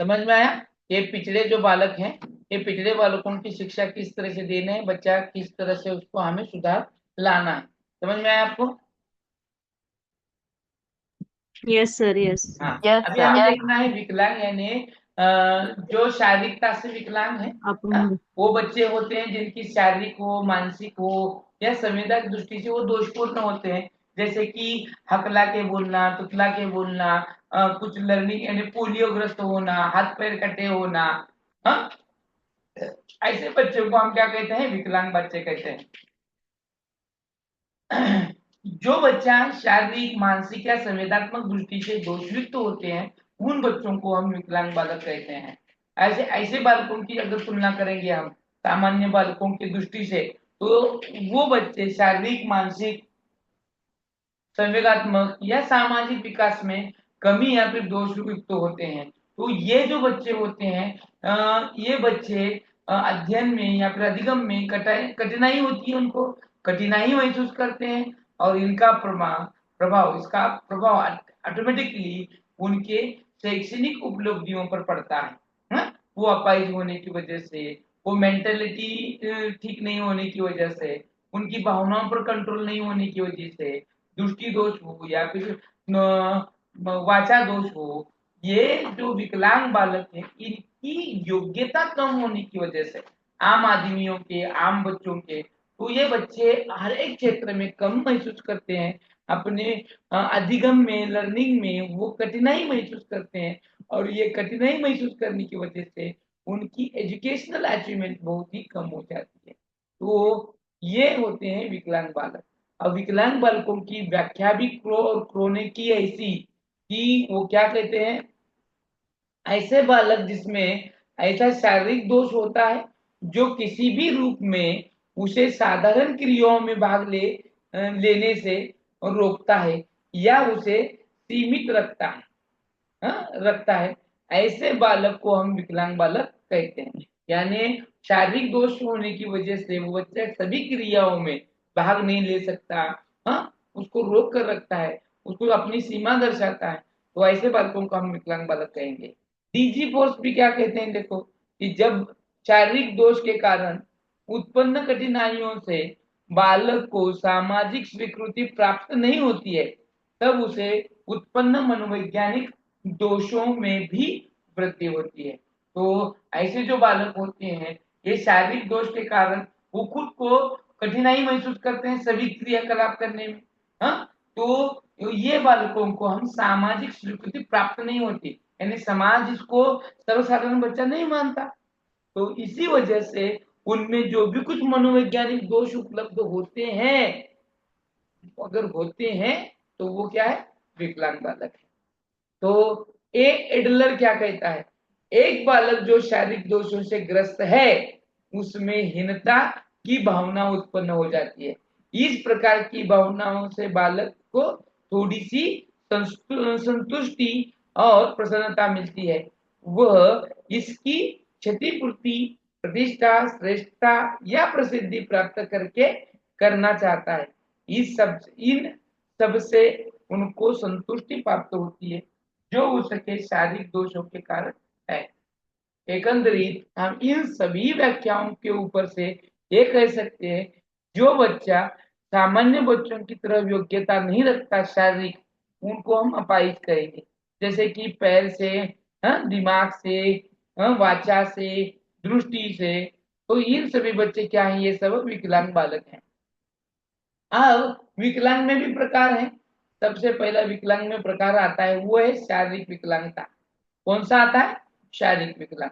समझ में आया? ये पिछड़े जो बालक हैं, ये पिछड़े बालकों की शिक्षा किस तरह से देना है, बच्चा किस तरह से उसको हमें सुधार लाना है। समझ में आया आपको? Yes sir, yes. हाँ। यस अभी हमें सर। देखना है विकलांग यानी जो शारीरिकता से विकलांग है, अपन वो बच्चे होते हैं जिनकी शारीरिक हो, मानसिक हो या संवेदक दृष्टि से वो दोषपूर्ण होते हैं, जैसे कि हकला के बोलना, तुतला के बोलना, कुछ लर्निंग यानी पोलियोग्रस्त होना, हाथ पैर कटे होना, हाँ। ऐसे बच्चों को हम क्या कहते हैं? विकलांग बच्चे कहते हैं। जो बच्चा शारीरिक, मानसिक या संवेदनात्मक दृष्टि से दोषयुक्त होते हैं, उन बच्चों को हम विकलांग बालक कहते हैं। ऐसे ऐसे बालकों की अगर तुलना करेंगे हम सामान्य बालकों की दृष्टि से, तो वो बच्चे शारीरिक, मानसिक, संवेगात्मक या सामाजिक विकास में कमी या फिर दोषयुक्त होते हैं। तो ये जो बच्चे होते हैं, ये बच्चे अध्ययन में या फिर अधिगम में कठिनाई होती है, उनको कठिनाई महसूस करते हैं, और इनका इसका प्रभाव ऑटोमेटिकली उनके शैक्षणिक उपलब्धियों पर पड़ता है, हाँ? वो अपाहिज होने की वजह से, वो मेंटेलिटी ठीक नहीं होने की वजह से, उनकी भावनाओं पर कंट्रोल नहीं होने की वजह से, दृष्टि दोष हो या फिर वाचा दोष हो, ये जो विकलांग बालक है, इनकी योग्यता कम होने की वजह से, आम आदमियों के, आम बच्चों के, तो ये बच्चे हर एक क्षेत्र में कम महसूस करते हैं। अपने अधिगम में, लर्निंग में वो कठिनाई महसूस करते हैं, और ये कठिनाई महसूस करने की वजह से उनकी एजुकेशनल अचीवमेंट बहुत ही कम हो जाती है। तो ये होते हैं विकलांग बालक। अब विकलांग बालकों की व्याख्या भी क्रो और क्रोने की ऐसी कि वो क्या कहते हैं, ऐसे बालक जिसमें ऐसा शारीरिक दोष होता है जो किसी भी रूप में उसे साधारण क्रियाओं में भाग लेने से रोकता है या उसे सीमित रखता है, रखता है, ऐसे बालक को हम विकलांग बालक कहते हैं। यानी शारीरिक दोष होने की वजह से वो बच्चा सभी क्रियाओं में भाग नहीं ले सकता, उसको रोक कर रखता है, उसको अपनी सीमा दर्शाता है, तो ऐसे बालकों को हम विकलांग बालक कहेंगे। डीजी फोर्स भी क्या कहते हैं, देखो कि जब शारीरिक दोष के कारण उत्पन्न कठिनाइयों से बालक को सामाजिक स्वीकृति प्राप्त नहीं होती है, तब उसे उत्पन्न मनोवैज्ञानिक दोषों में भी वृद्धि होती है। तो ऐसे जो बालक होते हैं, ये शारीरिक दोष के कारण वो खुद को कठिनाई महसूस करते हैं सभी क्रियाकलाप करने में। हाँ, तो ये बालकों को हम सामाजिक स्वीकृति प्राप्त नहीं होती, यानी समाज इसको सर्वसाधारण बच्चा नहीं मानता। तो इसी वजह से उनमें जो भी कुछ मनोवैज्ञानिक दोष उपलब्ध होते हैं, अगर होते हैं तो वो क्या है, विकलांग बालक है। तो एडलर क्या कहता है, एक बालक जो शारीरिक दोषों से ग्रस्त है उसमें हीनता की भावना उत्पन्न हो जाती है। इस प्रकार की भावनाओं से बालक को थोड़ी सी संतुष्टि और प्रसन्नता मिलती है। वह इसकी क्षतिपूर्ति प्रतिष्ठा, श्रेष्ठता या प्रसिद्धि प्राप्त करके करना चाहता है। इन सब से उनको संतुष्टि प्राप्त होती है जो उसके शारीरिक दोषों के कारण है। एकंदरित हम इन सभी व्याख्याओं के ऊपर से ये कह सकते हैं, जो बच्चा सामान्य बच्चों की तरह योग्यता नहीं रखता शारीरिक, उनको हम अपाहिज कहेंगे। जैसे कि पैर से, दिमाग से, वाचा से, दृष्टि से, तो इन सभी बच्चे क्या हैं, ये सब विकलांग बालक हैं। अब विकलांग में भी प्रकार हैं। सबसे पहला विकलांग में प्रकार आता है वो है शारीरिक विकलांगता। कौन सा आता है, शारीरिक विकलांग।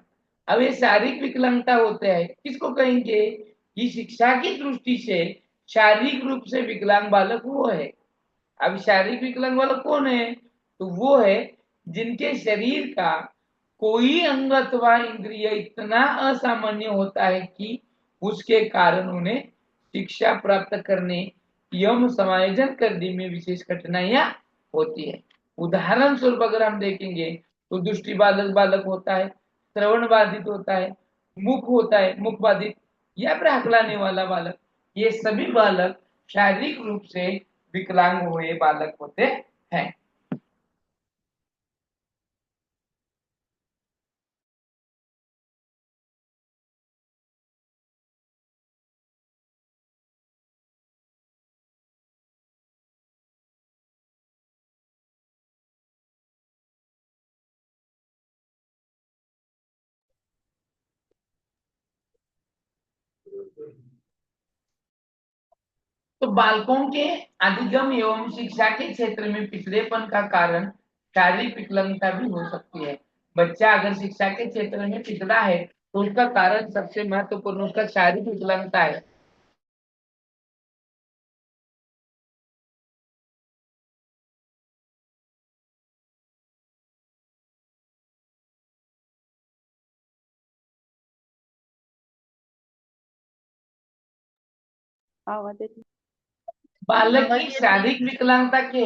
अब ये शारीरिक विकलांगता होते हैं, किसको कहेंगे कि शिक्षा की दृष्टि से शारीरिक रूप से विकलांग बालक वो है। अब शारीरिक विकलांग बालक कौन है, तो वो है जिनके शरीर का कोई अंग अथवा इंद्रिय इतना असामान्य होता है कि उसके कारण उन्हें शिक्षा प्राप्त करने एवं समायोजन करने में विशेष कठिनाइयां होती है। उदाहरण स्वरूप अगर हम देखेंगे तो दृष्टि बालक बालक होता है, श्रवण बाधित होता है, मुख होता है, मुख बाधित, या फिर हकलाने वाला बालक। ये सभी बालक शारीरिक रूप से विकलांग हुए बालक होते हैं। तो बालकों के अधिगम एवं शिक्षा के क्षेत्र में पिछड़ेपन का कारण शारीरिक विकलांगता भी हो सकती है। बच्चा अगर शिक्षा के क्षेत्र में पिछड़ा है तो उसका कारण सबसे महत्वपूर्ण उसका शारीरिक विकलांगता है। बालक की शारीरिक विकलांगता के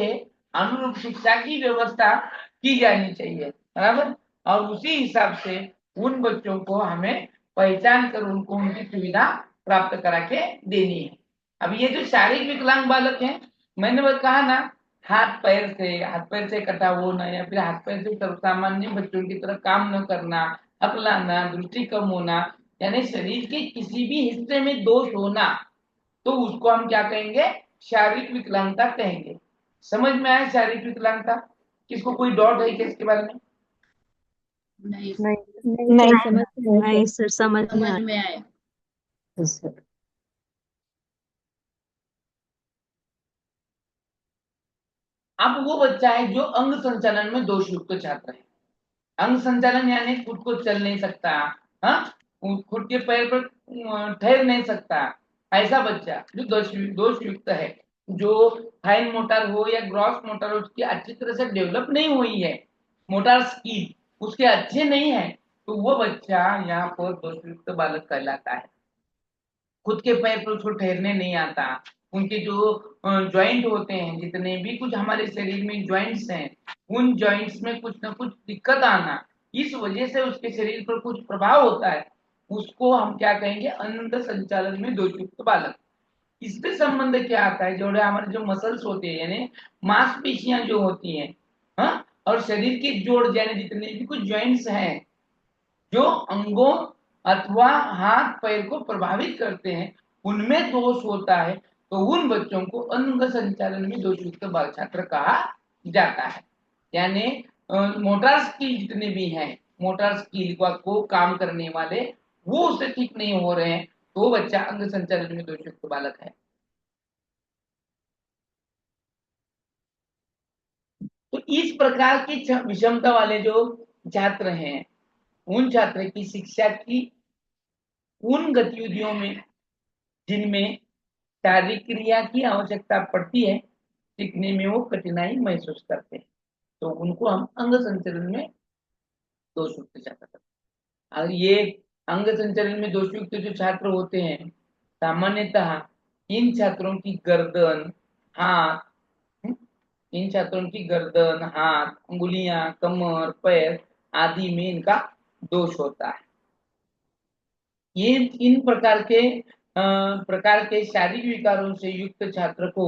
अनुरूप शिक्षा की व्यवस्था की जानी चाहिए, बराबर। और उसी हिसाब से उन बच्चों को हमें पहचान कर उनको उनकी सुविधा प्राप्त करा के देनी है। अब ये जो शारीरिक विकलांग बालक हैं, मैंने वो कहा ना, हाथ पैर से कटा होना या फिर हाथ पैर से सामान्य बच्चों की तरह काम न करना, हकलाना, दृष्टि कम होना, यानी शरीर के किसी भी हिस्से में दोष होना, तो उसको हम क्या कहेंगे, शारीरिक विकलांगता कहेंगे। समझ में आया शारीरिक विकलांगता? किसको कोई डाउट है क्या इसके बारे में? नहीं नहीं सर, समझ में आया। में आया। अब वो बच्चा है जो अंग संचालन में दोष युक्त छात्र है। अंग संचालन यानी खुद को चल नहीं सकता, हाँ, खुद के पैर पर ठहर नहीं सकता, ऐसा बच्चा जो दोष युक्त है, जो फाइन मोटर हो या ग्रॉस मोटर हो, उसकी अच्छी तरह से डेवलप नहीं हुई है, मोटर स्किल उसके अच्छे नहीं है, तो वो बच्चा यहाँ पर दोष युक्त बालक कहलाता है। खुद के पैर पर उसको ठहरने नहीं आता, उनके जो ज्वाइंट होते हैं, जितने भी कुछ हमारे शरीर में ज्वाइंट्स हैं, उन ज्वाइंट्स में कुछ ना कुछ दिक्कत आना, इस वजह से उसके शरीर पर कुछ प्रभाव होता है, उसको हम क्या कहेंगे, अंग संचालन में दोषयुक्त बालक। इससे संबंध क्या आता है, जो हमारे जो मसल्स होते हैं यानी मांसपेशियां जो होती हैं, हाँ, और शरीर के जोड़ यानी जितने भी कुछ ज्वाइंट्स हैं जो अंगों अथवा हाथ पैर को प्रभावित करते हैं, उनमें दोष होता है तो उन बच्चों को अंग संचालन में दोषयुक्त बाल छात्र कहा जाता है। यानी मोटर स्किल जितने भी हैं, मोटर स्किल को काम करने वाले, वो उससे ठीक नहीं हो रहे हैं तो बच्चा अंग संचालन में दोषयुक्त बालक है। तो इस प्रकार की विषमता वाले जो छात्र हैं, उन छात्र की शिक्षा की उन गतिविधियों में जिनमें शारीरिक क्रिया की आवश्यकता पड़ती है, सीखने में वो कठिनाई महसूस करते हैं, तो उनको हम अंग संचलन में दोषयुक्त छात्र करते हैं। और ये अंग संचलन में दोषयुक्त जो छात्र होते हैं, सामान्यतः इन छात्रों की गर्दन, हाथ, इन छात्रों की गर्दन, हाथ, उंगलियां, कमर, पैर आदि में इनका दोष होता है। ये इन प्रकार के शारीरिक विकारों से युक्त छात्र को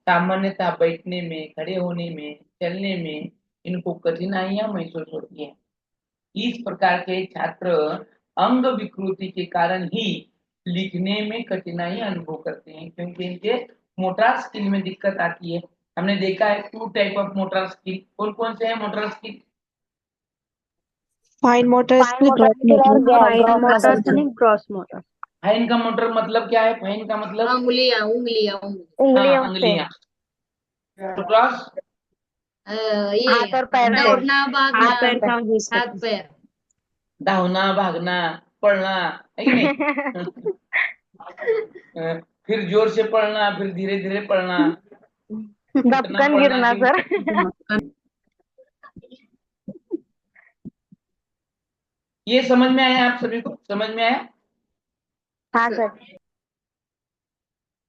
सामान्यतः बैठने में, खड़े होने में, चलने में इनको कठिनाइयां महसूस होती है। इस प्रकार के छात्र अंग विकृति के कारण ही लिखने में कठिनाई अनुभव करते हैं, क्योंकि इनके मोटर स्किल में दिक्कत आती है। हमने देखा है 2 टाइप ऑफ मोटर स्किल। कौन कौन से हैं motor skill? Fine motor skill, gross motor. Fine का मोटर मतलब क्या है? फाइन का मतलब उंगलियां उंगलियां। तो ग्रॉस ये हाथ और पैर से। दौड़ना, भागना, हाथ पैर का यूज हाथ करते हैं। पैर। दौड़ना, भागना, पढ़ना, है कि नहीं? फिर जोर से पढ़ना, फिर धीरे धीरे पढ़ना, दबकन गिरना सर। ये समझ में आया? आप सभी को समझ में आया? हाँ सर।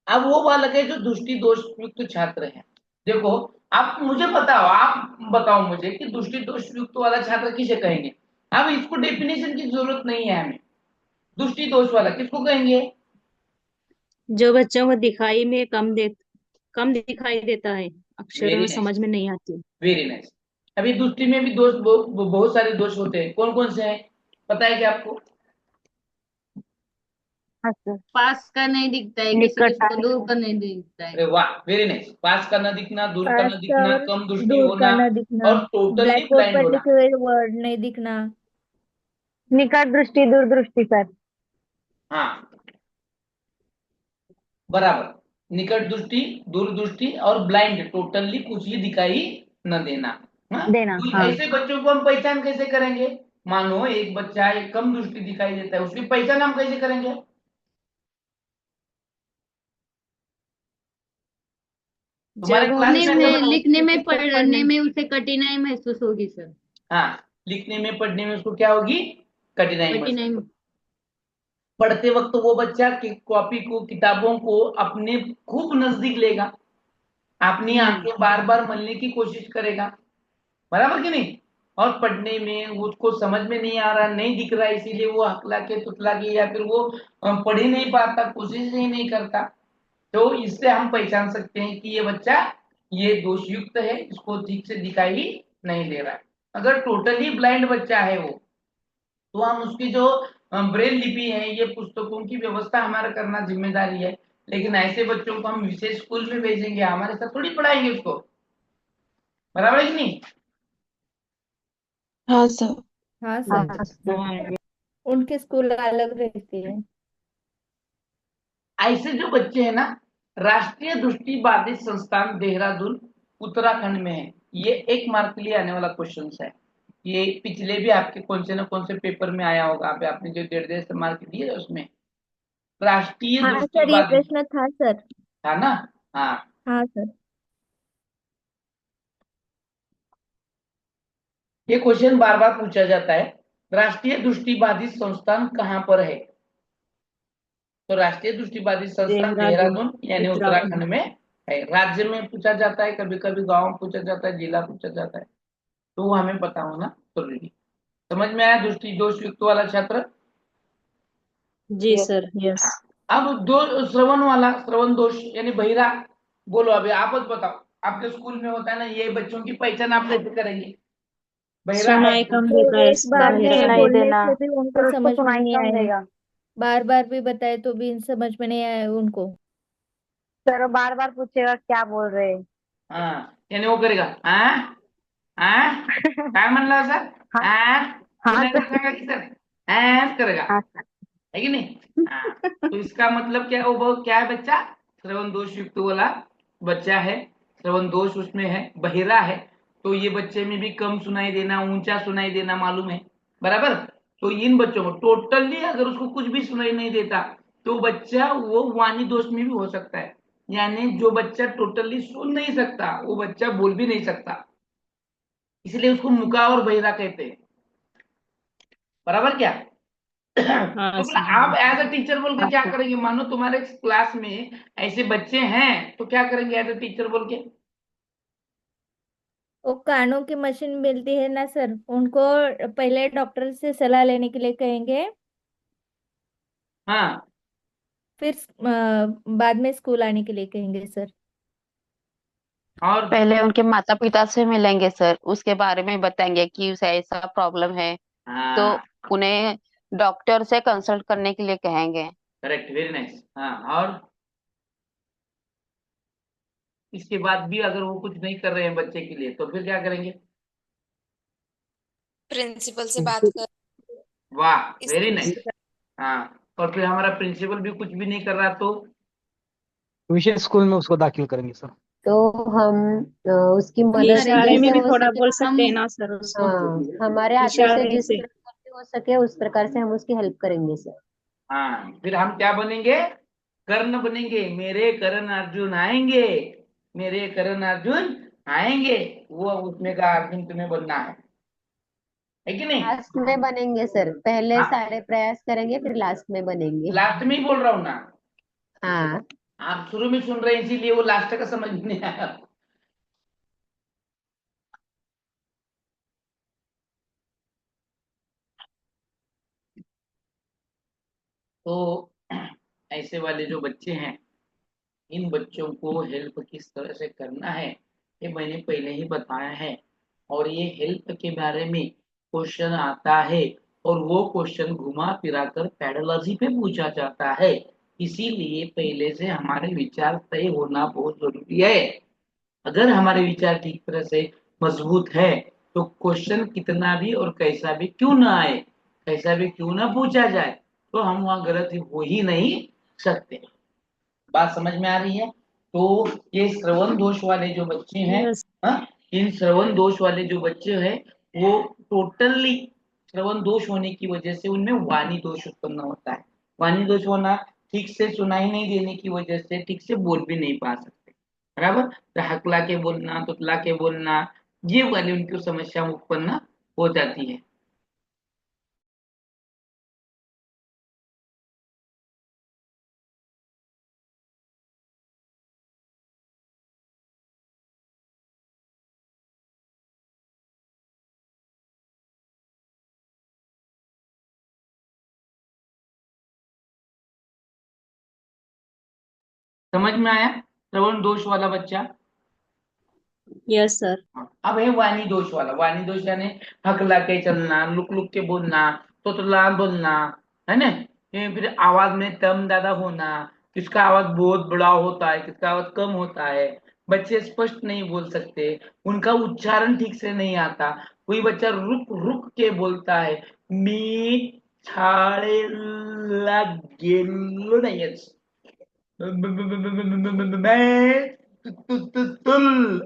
अब वो बालक है जो दृष्टि दोष युक्त छात्र है। देखो, आप मुझे बताओ, आप बताओ मुझे कि दृष्टि दोष युक्त वाला छात्र किसे कहेंगे? अब इसको डेफिनेशन की जरूरत नहीं है हमें। दृष्टि दोष वाला किसको कहेंगे? जो बच्चों को दिखाई में कम दिखाई देता है, अक्षरों में समझ में नहीं आती। Very nice. अभी दृष्टि में भी दोष बहुत सारे दोष होते हैं। कौन कौन से हैं पता है क्या आपको? पास का नहीं दिखता है, किसी को दूर का नहीं दिखता है। अरे वाह, वेरी नाइस। पास का न दिखना, दूर का न दिखना, कम दृष्टि दूर होना का न दिखना, और टोटली ब्लैक बोर्ड ब्लाइंड पर होना। लिखे हुए वर्ड नहीं दिखना, निकट दृष्टि, दूर दृष्टि सर। हाँ, बराबर। निकट दृष्टि, दूर दृष्टि और ब्लाइंड, टोटली कुछ ही दिखाई न देना। देना, तो हाँ। ऐसे बच्चों को हम पहचान कैसे करेंगे? मानो एक बच्चा एक कम दृष्टि दिखाई देता है, उसकी पहचान हम कैसे करेंगे? तुम्हारे क्लास में लिखने में, पढ़ने में उसे कठिनाई महसूस होगी सर। हाँ, लिखने में, पढ़ने में उसको क्या होगी? कठिनाई। में पढ़ते वक्त वो बच्चा कॉपी को, किताबों को अपने खूब नजदीक लेगा, अपनी आंखें बार बार मलने की कोशिश करेगा, बराबर कि नहीं? और पढ़ने में उसको समझ में नहीं आ रहा, नहीं दिख रहा, इसीलिए वो हकला के तुतला के या फिर वो पढ़ ही नहीं पाता, कोशिश ही नहीं करता। तो इससे हम पहचान सकते हैं कि ये बच्चा ये दोषयुक्त है, इसको ठीक से दिखाई नहीं दे रहा है। अगर टोटली ब्लाइंड बच्चा है वो, तो हम उसकी जो ब्रेल लिपि है, ये पुस्तकों की व्यवस्था हमारा करना जिम्मेदारी है। लेकिन ऐसे बच्चों को हम विशेष स्कूल में भेजेंगे, हमारे साथ थोड़ी पढ़ाएंगे उसको, बराबर है कि नहीं? हाँ सर। हाँ सर, उनके स्कूल अलग रहती है। ऐसे जो बच्चे हैं ना, राष्ट्रीय दृष्टि बाधित संस्थान देहरादून उत्तराखंड में है। ये 1 मार्क के लिए आने वाला क्वेश्चन है। ये पिछले भी आपके कौन से न कौन से पेपर में आया होगा, आपने जो 1.5 मार्क दिए उसमें राष्ट्रीय हाँ दृष्टि सर, ये बाधित प्रश्न था सर। था ना? हाँ, हाँ सर। ये क्वेश्चन बार बार पूछा जाता है, राष्ट्रीय दृष्टि बाधित संस्थान कहाँ पर है? तो राष्ट्रीय दृष्टि बाधित संस्थान देहरादून यानी उत्तराखंड में है। राज्य में पूछा जाता है, कभी कभी गांव में पूछा जाता है, जिला पूछा जाता है, तो वो हमें पता होना जरूरी। समझ में आया दृष्टि दोष युक्त वाला छात्र? जी सर, यस। अब दो श्रवण दोष यानी बहिरा। बोलो, अभी आप बताओ, आपके स्कूल में होता है ना, ये बच्चों की पहचान आप कैसे करेंगे? बहिरा है, सुनाई कम देता है, एक बार में सुनाई बोलने देना, से भी उनको फिर उसको समझ में सुनाई नहीं कम आएगा। देगा। बार बार भी बताए तो भी समझ में नहीं आया उनको। सर बार बार पूछेगा क्या बोल रहे हैं। हाँ, यानी वो करेगा काय म्हणलं सर हाँ तू हाँ नाही सर। सांगा की सर करेगा, हाँ सर। है कि नहीं? हाँ, तो इसका मतलब क्या है, वो क्या है बच्चा? श्रवण दोष युक्त वाला बच्चा है, श्रवण दोष उसमें है, बहिरा है। तो ये बच्चे में भी कम सुनाई देना, ऊंचा सुनाई देना मालूम है, बराबर। तो इन बच्चों को टोटली अगर उसको कुछ भी सुनाई नहीं देता तो बच्चा वो वाणी दोष में भी हो सकता है। यानी जो बच्चा टोटली सुन नहीं सकता वो बच्चा बोल भी नहीं सकता, इसलिए उसको मुका और बहिरा कहते हैं, बराबर क्या? हाँ तो बोला सर। आप एज अ टीचर बोल के हाँ क्या सर। करेंगे? मानो तुम्हारे क्लास में ऐसे बच्चे हैं तो क्या करेंगे एज अ टीचर बोल के? वो कानों की मशीन मिलती है ना सर, उनको पहले डॉक्टर से सलाह लेने के लिए कहेंगे। हाँ, फिर बाद में स्कूल आने के लिए कहेंगे सर। और पहले उनके माता पिता से मिलेंगे सर, उसके बारे में बताएंगे कि उसे ऐसा प्रॉब्लम है, तो हाँ, उन्हें डॉक्टर से कंसल्ट करने के लिए कहेंगे। Correct, very nice. हाँ, और इसके बाद भी अगर वो कुछ नहीं कर रहे हैं बच्चे के लिए तो फिर क्या करेंगे? प्रिंसिपल से बात कर वाह, इस वेरी नाइस। हाँ, और फिर हमारा प्रिंसिपल भी कुछ भी नहीं कर रहा तो विशेष स्कूल में उसको दाखिल करेंगे सर। तो हम उसकी मदद इशारे जैसे में भी हो थोड़ा सके, बोल सकते हम हैं ना सर उसको, हाँ, हमारे हाथों से इशारे जिस से। प्रकार से हो सके उस प्रकार से हम उसकी हेल्प करेंगे सर। हाँ, फिर हम क्या बनेंगे? कर्ण बनेंगे। मेरे कर्ण अर्जुन आएंगे, मेरे कर्ण अर्जुन आएंगे, वो उसमें का अर्जुन तुम्हें बनना है कि नहीं? लास्ट में बनेंगे सर, पहले हाँ, सारे प्रयास करेंगे फिर लास्ट में बनेंगे। लास्ट में ही बोल रहा हूँ ना, हाँ। आप शुरू में सुन रहे हैं इसीलिए वो लास्ट का समझ में नहीं आया। तो ऐसे वाले जो बच्चे हैं, इन बच्चों को हेल्प किस तरह से करना है ये मैंने पहले ही बताया है। और ये हेल्प के बारे में क्वेश्चन आता है और वो क्वेश्चन घुमा फिरा कर पेडोलॉजी पे पूछा जाता है, इसीलिए पहले से हमारे विचार तय होना बहुत जरूरी है। अगर हमारे विचार ठीक तरह से मजबूत है तो क्वेश्चन कितना भी और कैसा भी क्यों ना आए, कैसा भी क्यों ना पूछा जाए, तो हम वहां गलत हो ही नहीं सकते। बात समझ में आ रही है? तो ये श्रवण दोष वाले जो बच्चे हैं, यस। हाँ, इन श्रवण दोष वाले जो बच्चे हैं वो टोटली श्रवण दोष होने की वजह से उनमें वाणी दोष उत्पन्न होता है। वाणी दोष होना, ठीक से सुनाई नहीं देने की वजह से ठीक से बोल भी नहीं पा सकते, बराबर। तो हकला के बोलना, तुतला के बोलना, ये वाली उनकी समस्या उत्पन्न हो जाती है। समझ में आया? श्रवण दोष वाला बच्चा। Yes sir. अब है वाणी दोष वाला। वाणी दोष यानी हकला के चलना, लुक लुक के बोलना, तोतला बोलना, है ना? ये फिर आवाज में दम ज्यादा होना, किसका आवाज बहुत बड़ा होता है, किसका आवाज कम होता है, बच्चे स्पष्ट नहीं बोल सकते, उनका उच्चारण ठीक से नहीं आता, कोई बच्चा रुक रुक के बोलता है, मी छाड़े गेलो नहीं, तुल,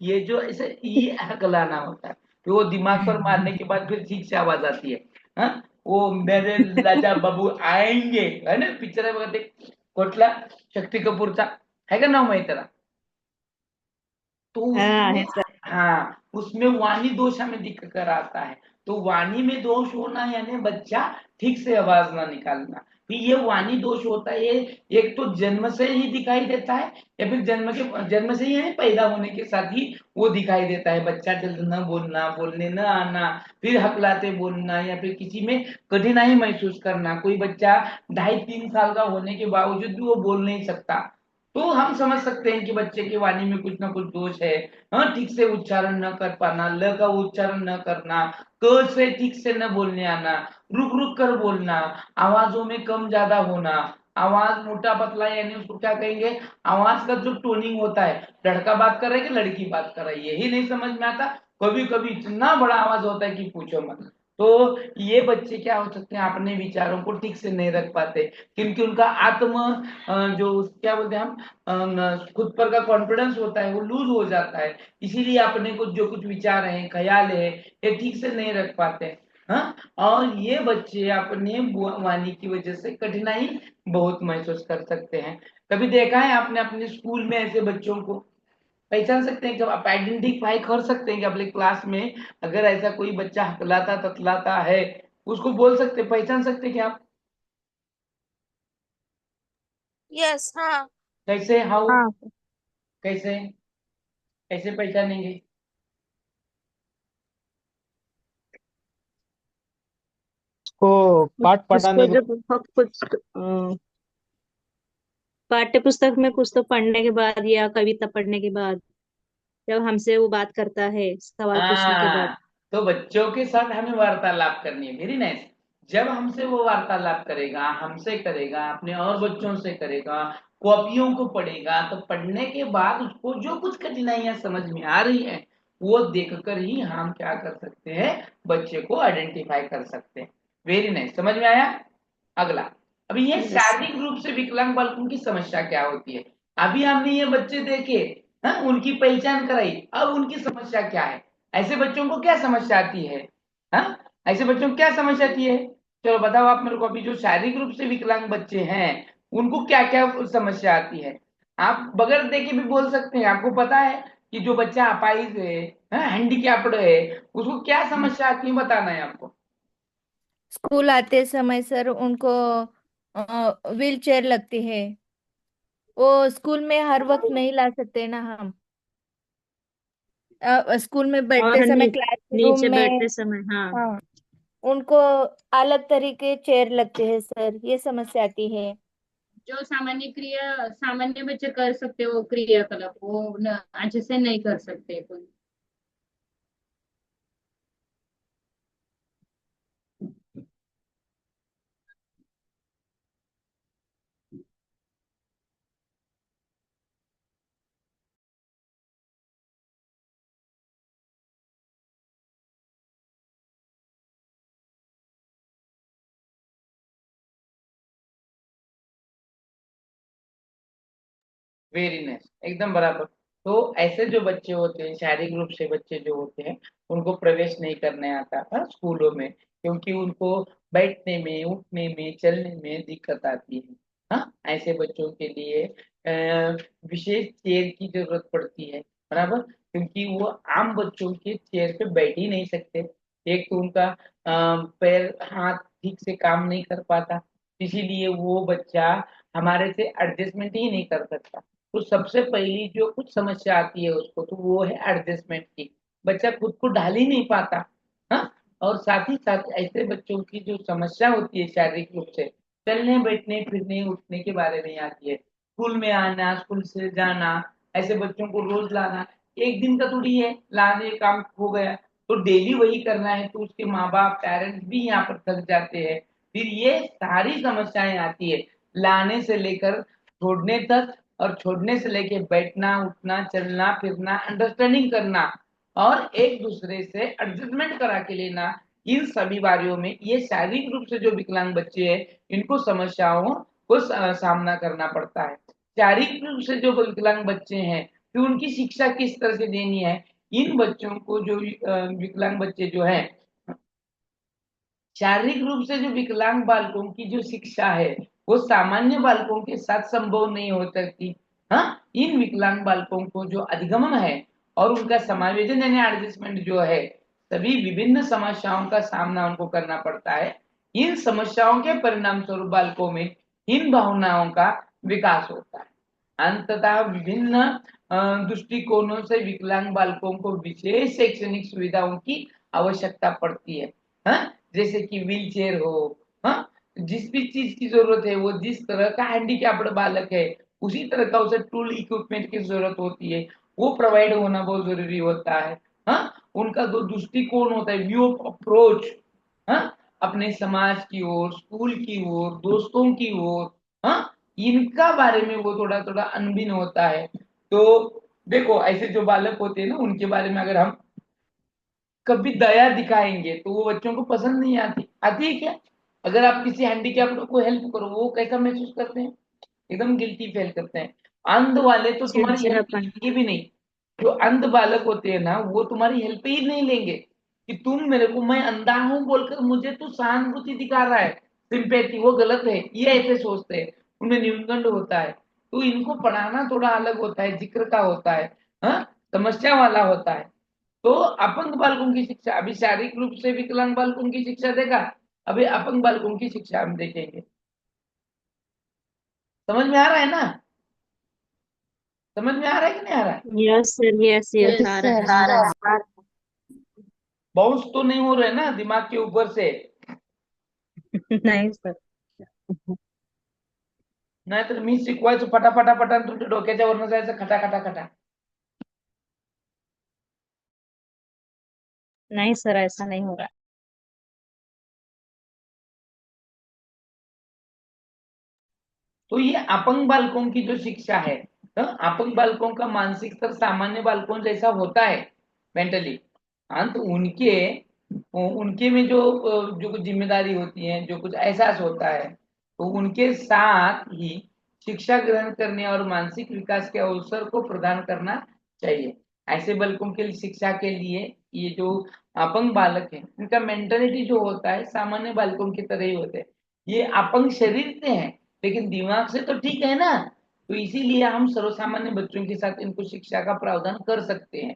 ये जो ऐसे ई हकलाना होता है, तो वो दिमाग पर मारने के बाद फिर ठीक से आवाज आती है। हाँ, वो मेरे राजा बाबू आएंगे, है ना? पिक्चर आहे बघा ते कुठला, शक्ती कपूरचा, है का नाव माहिती त्याला? तो हाँ उसमें, है सर। हाँ, उसमें वाणी दोष हमें दिख कर आता है। तो वाणी में दोष होना यानी बच्चा ठीक से आवाज ना निकालना, फिर ये वाणी दोष होता है। एक तो जन्म से ही दिखाई देता है, या फिर जन्म से ही यानी पैदा होने के साथ ही वो दिखाई देता है। बच्चा जल्द न बोलना, बोलने न आना, फिर हकलाते बोलना, या फिर किसी में कठिनाई महसूस करना। कोई बच्चा 2.5-3 साल का होने के बावजूद भी वो बोल नहीं सकता, तो हम समझ सकते हैं कि बच्चे की वाणी में कुछ ना कुछ दोष है। हाँ, ठीक से उच्चारण न कर पाना, ल का उच्चारण न करना, क से ठीक से न बोलने आना, रुक रुक कर बोलना, आवाजों में कम ज्यादा होना, आवाज मोटा पतला, यानी उसको क्या कहेंगे, आवाज का जो टोनिंग होता है, लड़का बात कर रहा है कि लड़की बात कर रही है, यही नहीं समझ में आता। कभी कभी इतना बड़ा आवाज होता है कि पूछो मत। तो ये बच्चे क्या हो सकते हैं, अपने विचारों को ठीक से नहीं रख पाते, क्योंकि उनका आत्म जो क्या बोलते हैं हम, खुद पर का कॉन्फिडेंस होता है वो लूज हो जाता है। इसीलिए अपने को जो कुछ विचार है, ख्याल है, ये ठीक से नहीं रख पाते। हाँ, और ये बच्चे अपने वाणी की वजह से कठिनाई बहुत महसूस कर सकते हैं। कभी देखा है आपने अपने स्कूल में ऐसे बच्चों को पहचान सकते हैं कि आप आइडेंटिफाई कर सकते हैं कि अपने क्लास में अगर ऐसा कोई बच्चा हकलाता ततलाता है, उसको बोल सकते, पहचान सकते हैं कि आप यस, हाँ। कैसे, हाउ, हाँ कैसे कैसे पहचानेंगे? उसको पाठ उसको पढ़ाने के जब कुछ पाठ्य पुस्तक में कुछ तो पढ़ने के बाद या कविता पढ़ने के बाद जब हमसे वो बात करता है सवाल पूछने के बाद। हाँ, तो बच्चों के साथ हमें वार्तालाप करनी है, वेरी नाइस। जब हमसे वो वार्तालाप करेगा, हमसे करेगा, अपने और बच्चों से करेगा, कॉपियों को पढ़ेगा, तो पढ़ने के बाद उसको जो कुछ कठिनाइयां समझ में आ रही है, वो देखकर ही हम क्या कर सकते हैं, बच्चे को आइडेंटिफाई कर सकते हैं। वेरी नाइस, समझ में आया? अगला, अभी ये यस। शारीरिक रूप से विकलांग बालकों की समस्या क्या होती है। अभी हमने ये बच्चे देखे, हाँ, उनकी पहचान कराई, अब उनकी समस्या क्या है, ऐसे बच्चों को क्या समस्या आती है। हाँ, ऐसे बच्चों को क्या समस्या आती है, चलो बताओ आप मेरे को। अभी जो शारीरिक रूप से विकलांग बच्चे हैं, उनको क्या क्या समस्या आती है, आप बगैर देखे भी बोल सकते हैं। आपको पता है कि जो बच्चा अपाहिज है, हैंडीकैप्ड है, उसको क्या समस्या आती है, बताना है आपको। स्कूल आते समय सर उनको व्हील चेयर लगती है। वो स्कूल में हर वक्त नहीं ला सकते ना हम। स्कूल में बैठते और समय क्लासरूम नीचे में। बैठते समय, हाँ। हाँ, उनको अलग तरीके चेयर लगते हैं सर, ये समस्या आती है। जो सामान्य बच्चे कर सकते वो क्रियाकलाप वो अच्छे से नहीं कर सकते कोई। वेरी नाइस, एकदम बराबर। तो ऐसे जो बच्चे होते हैं, शारीरिक रूप से बच्चे जो होते हैं, उनको प्रवेश नहीं करने आता है स्कूलों में, क्योंकि उनको बैठने में, उठने में, चलने में दिक्कत आती है। हाँ, ऐसे बच्चों के लिए विशेष चेयर की जरूरत पड़ती है, बराबर, क्योंकि वो आम बच्चों के चेयर पे बैठ ही नहीं सकते। एक तो उनका पैर हाथ ठीक से काम नहीं कर पाता, इसीलिए वो बच्चा हमारे से एडजस्टमेंट ही नहीं कर सकता। तो सबसे पहली जो कुछ समस्या आती है उसको, तो वो है एडजस्टमेंट की। बच्चा खुद को ढाल ही नहीं पाता। हाँ, और साथ ही साथ ऐसे बच्चों की जो समस्या होती है शारीरिक रूप से, चलने बैठने फिरने उठने के बारे में आती है, स्कूल में आना, स्कूल से जाना, ऐसे बच्चों को रोज लाना, एक दिन का थोड़ी है लाने काम हो गया, तो डेली वही करना है, तो उसके माँ बाप पेरेंट्स भी यहाँ पर थक जाते हैं। फिर ये सारी समस्याएं आती है, लाने से लेकर छोड़ने तक, और छोड़ने से लेके बैठना, उठना, चलना फिरना, अंडरस्टैंडिंग करना, और एक दूसरे से एडजस्टमेंट करा के लेना, इन सभी बारियों में ये शारीरिक रूप से जो विकलांग बच्चे हैं, इनको समस्याओं को सामना करना पड़ता है। शारीरिक रूप से जो विकलांग बच्चे हैं, फिर उनकी शिक्षा किस तरह से देनी है, इन बच्चों को जो विकलांग बच्चे जो हैं, शारीरिक रूप से जो विकलांग बालकों की जो शिक्षा है, वो सामान्य बालकों के साथ संभव नहीं हो सकती। हाँ, इन विकलांग बालकों को जो अधिगमन है और उनका समायोजन यानी एडजस्टमेंट जो है, सभी विभिन्न समस्याओं का सामना उनको करना पड़ता है। इन समस्याओं के परिणाम स्वरूप बालकों में इन भावनाओं का विकास होता है। अंततः विभिन्न दृष्टिकोणों से विकलांग बालकों को विशेष शैक्षणिक सुविधाओं की आवश्यकता पड़ती है। हाँ, जैसे कि व्हील चेयर हो, हाँ, जिस भी चीज की जरूरत है, वो जिस तरह का हैंडीकैप्ड बालक है उसी तरह का उसे टूल इक्विपमेंट की जरूरत होती है, वो प्रोवाइड होना बहुत जरूरी होता है। हाँ, उनका जो दृष्टिकोण होता है, व्यू ऑफ अप्रोच, हाँ, अपने समाज की ओर, स्कूल की ओर, दोस्तों की ओर, हाँ, इनका बारे में वो थोड़ा थोड़ा अनभिन होता है। तो देखो ऐसे जो बालक होते हैं ना, उनके बारे में अगर हम कभी दया दिखाएंगे तो वो बच्चों को पसंद नहीं आती। आती है क्या? अगर आप किसी हैंडीकैप्ड को हेल्प करो, वो कैसा महसूस करते हैं? एकदम गिल्टी फील करते हैं। अंध वाले तो तुम्हारी हेल्प चिड़चिड़ापन। लेंगे भी नहीं। जो अंध बालक होते हैं ना, वो तुम्हारी हेल्प ही नहीं लेंगे कि तुम मेरे को, मैं अंधा हूं बोलकर मुझे तो सहानुभूति दिखा रहा है, सिंपैथी, वो गलत है, ये ऐसे सोचते हैं, उन्हें न्यूनगंड होता है। तो इनको पढ़ाना थोड़ा अलग होता है, जिक्र का होता है, हाँ, समस्या वाला होता है। तो अपंग बालकों की शिक्षा, अभी शारीरिक रूप से विकलांग बालकों की शिक्षा देखा, अभी अपंग बालकों की शिक्षा हम देखेंगे। समझ में आ रहा है ना? समझ में आ रहा है कि नहीं आ रहा है? Yes sir, yes yes yes आ रहा सर, है। आ रहा है। बाउंस तो नहीं हो रहे ना दिमाग के ऊपर से? नाही सर. नाहीतर मी शिकवायचो फटाफटा तुमच्या डोक्याच्या वरनं जायचं खटा खटा खटा. नहीं सर, ऐसा नहीं हो रहा. तो ये अपंग बालकों की जो शिक्षा है, अपंग बालकों का मानसिक स्तर सामान्य बालकों जैसा होता है मेंटली, हाँ, तो उनके में जो जो कुछ जिम्मेदारी होती है, जो कुछ एहसास होता है, तो उनके साथ ही शिक्षा ग्रहण करने और मानसिक विकास के अवसर को प्रदान करना चाहिए। ऐसे बालकों के लिए, शिक्षा के लिए, ये जो अपंग बालक है, उनका मेंटलिटी जो होता है सामान्य बालकों की तरह ही होते हैं। ये अपंग शरीर से है लेकिन दिमाग से तो ठीक है ना, तो इसीलिए हम सर्वसामान्य बच्चों के साथ इनको शिक्षा का प्रावधान कर सकते हैं।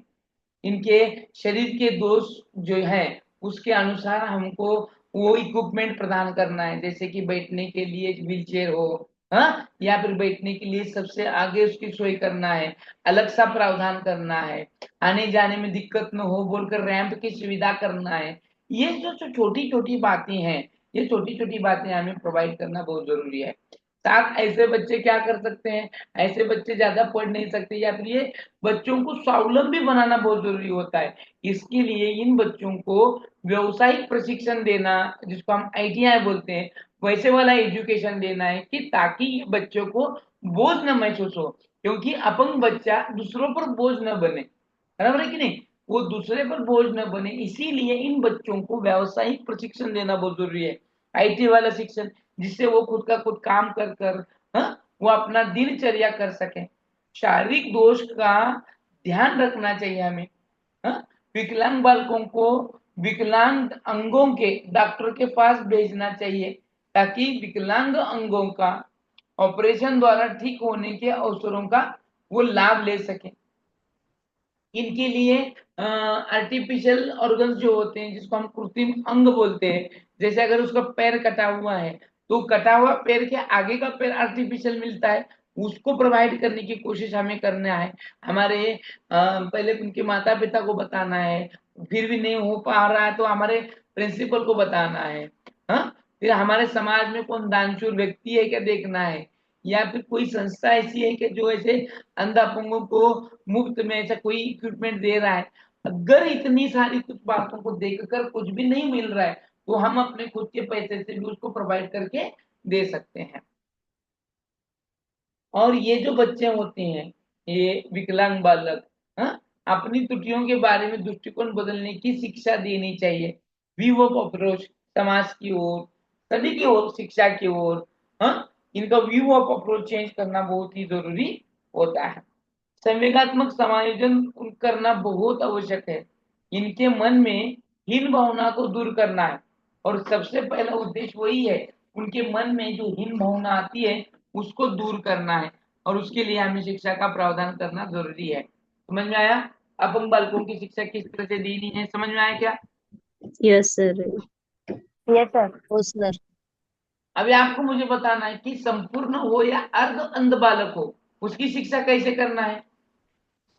इनके शरीर के दोष जो है उसके अनुसार हमको वो इक्विपमेंट प्रदान करना है, जैसे कि बैठने के लिए व्हील चेयर हो, हाँ, या फिर बैठने के लिए सबसे आगे उसकी सोई करना है, अलग सा प्रावधान करना है, आने जाने में दिक्कत न हो बोलकर रैंप की सुविधा करना है। ये जो छोटी छोटी बातें हैं, ये छोटी छोटी बातें हमें प्रोवाइड करना बहुत जरूरी है। साथ ऐसे बच्चे क्या कर सकते हैं, ऐसे बच्चे ज्यादा पढ़ नहीं सकते या फिर ये बच्चों को स्वावलंबी बनाना बहुत जरूरी होता है। इसके लिए इन बच्चों को व्यवसायिक प्रशिक्षण देना, जिसको हम आईटीआई बोलते हैं, वैसे वाला एजुकेशन देना है कि ताकि बच्चों को बोझ न महसूस हो, क्योंकि अपंग बच्चा दूसरों पर बोझ न बने, बराबर है कि नहीं, वो दूसरे पर बोझ न बने, इसीलिए इन बच्चों को व्यावसायिक प्रशिक्षण देना बहुत जरूरी है, आईटी वाला शिक्षण, जिससे वो खुद का खुद काम कर कर, हाँ, वो अपना दिनचर्या कर सके। शारीरिक दोष का ध्यान रखना चाहिए हमें, हाँ? विकलांग बालकों को विकलांग अंगों के डॉक्टर के पास भेजना चाहिए ताकि विकलांग अंगों का ऑपरेशन द्वारा ठीक होने के अवसरों का वो लाभ ले सके। इनके लिए आर्टिफिशियल ऑर्गन्स जो होते हैं, जिसको हम कृत्रिम अंग बोलते हैं, जैसे अगर उसका पैर कटा हुआ है तो कटा हुआ पैर के आगे का पैर आर्टिफिशियल मिलता है, उसको प्रोवाइड करने की कोशिश हमें करना है। हमारे पहले उनके माता पिता को बताना है, फिर भी नहीं हो पा रहा है तो हमारे प्रिंसिपल को बताना है, हाँ, फिर हमारे समाज में कौन दानशूर व्यक्ति है क्या देखना है, या फिर कोई संस्था ऐसी है कि जो ऐसे अंधा अपंगों को मुफ्त में ऐसा कोई इक्विपमेंट दे रहा है। अगर इतनी सारी कुछ बातों को देखकर कुछ भी नहीं मिल रहा है तो हम अपने खुद के पैसे से भी उसको प्रोवाइड करके दे सकते हैं। और ये जो बच्चे होते हैं, ये विकलांग बालक, हाँ, अपनी त्रुटियों के बारे में दृष्टिकोण बदलने की शिक्षा देनी चाहिए। व्यू ऑफ अप्रोच, समाज की ओर, सभी की ओर, शिक्षा की ओर, हाँ, इनका व्यू ऑफ अप्रोच चेंज करना बहुत ही जरूरी होता है। संवेगात्मक समायोजन करना बहुत आवश्यक है। इनके मन में हीन भावना को दूर करना है और सबसे पहला उद्देश्य वही है, उनके मन में जो हीन भावना आती है उसको दूर करना है, और उसके लिए हमें शिक्षा का प्रावधान करना जरूरी है। समझ में आया? अपंग बालकों की शिक्षा किस तरह से देनी है, समझ में आया क्या? Yes sir. Yes sir. ओ सर, अभी आपको मुझे बताना है कि संपूर्ण हो या अर्ध अंध बालक हो, उसकी शिक्षा कैसे करना है?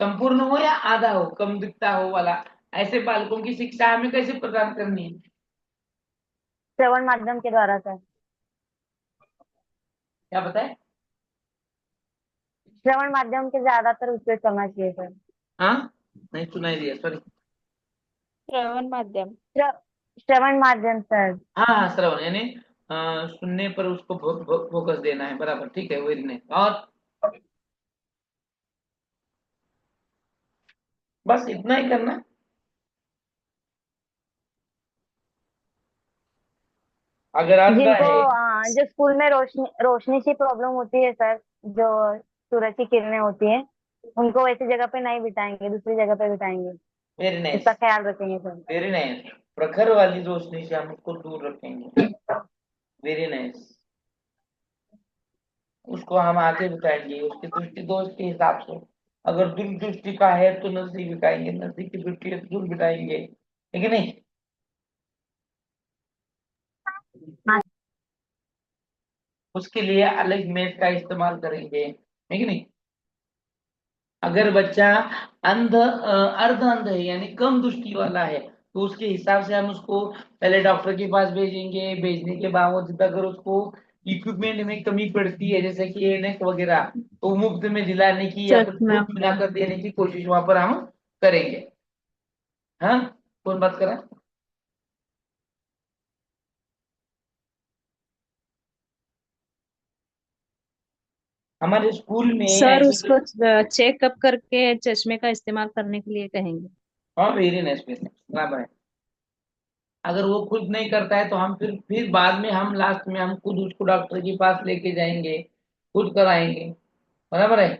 संपूर्ण हो या आधा हो, कम दिखता हो वाला, ऐसे बालकों की शिक्षा हमें कैसे प्रदान करनी है? श्रवण माध्यम के द्वारा सर. क्या बताए? श्रवण माध्यम के ज्यादातर उपयोग करना चाहिए सर। हाँ, नहीं सुनाई दिया, सॉरी। श्रवण माध्यम। श्रवण माध्यम सर। हाँ हाँ, श्रवण यानी सुनने पर उसको फोकस देना है, बराबर, ठीक है, वेरी नाइस। और बस इतना ही करना है। अगर आता जिनको है जो स्कूल में रोशनी की प्रॉब्लम होती है सर, जो सूरज की किरणें होती है, उनको वैसी जगह पे नहीं बिठाएंगे, दूसरी जगह पे बिठाएंगे। वेरी नाइस, इसका ख्याल रखेंगे सर। Very nice. प्रखर वाली रोशनी से हम उसको दूर रखेंगे, वेरी नाइस। उसको हम आगे बिठाएंगे उसकी दृष्टि दोष के हिसाब से। अगर दूर दृष्टि का है तो नजदीक बिठाएंगे, नजदीक की दृष्टि है तो दूर बिठाएंगे, है कि नहीं? हाँ उसके लिए अलग मेज का इस्तेमाल करेंगे, है कि नहीं? अगर बच्चा अर्ध अंध है यानी कम दृष्टि वाला है, तो उसके हिसाब से हम उसको पहले डॉक्टर के पास भेजेंगे। भेजने के बावजूद अगर उसको इक्विपमेंट में कमी पड़ती है, जैसे कि एनक वगैरह, तो मुफ्त में दिलाने की या फिर चश्मा। छूट मिलाकर देने की कोशिश वहां पर हम करेंगे। हाँ, कौन बात कर रहा है? हमारे स्कूल में सर ऐसे। उसको चेकअप करके चश्मे का इस्तेमाल करने के लिए कहेंगे। हाँ, वेरी नाइस, बराबर है। अगर वो खुद नहीं करता है तो हम फिर बाद में हम लास्ट में हम खुद उसको डॉक्टर के पास लेके जाएंगे, खुद कराएंगे, बराबर है।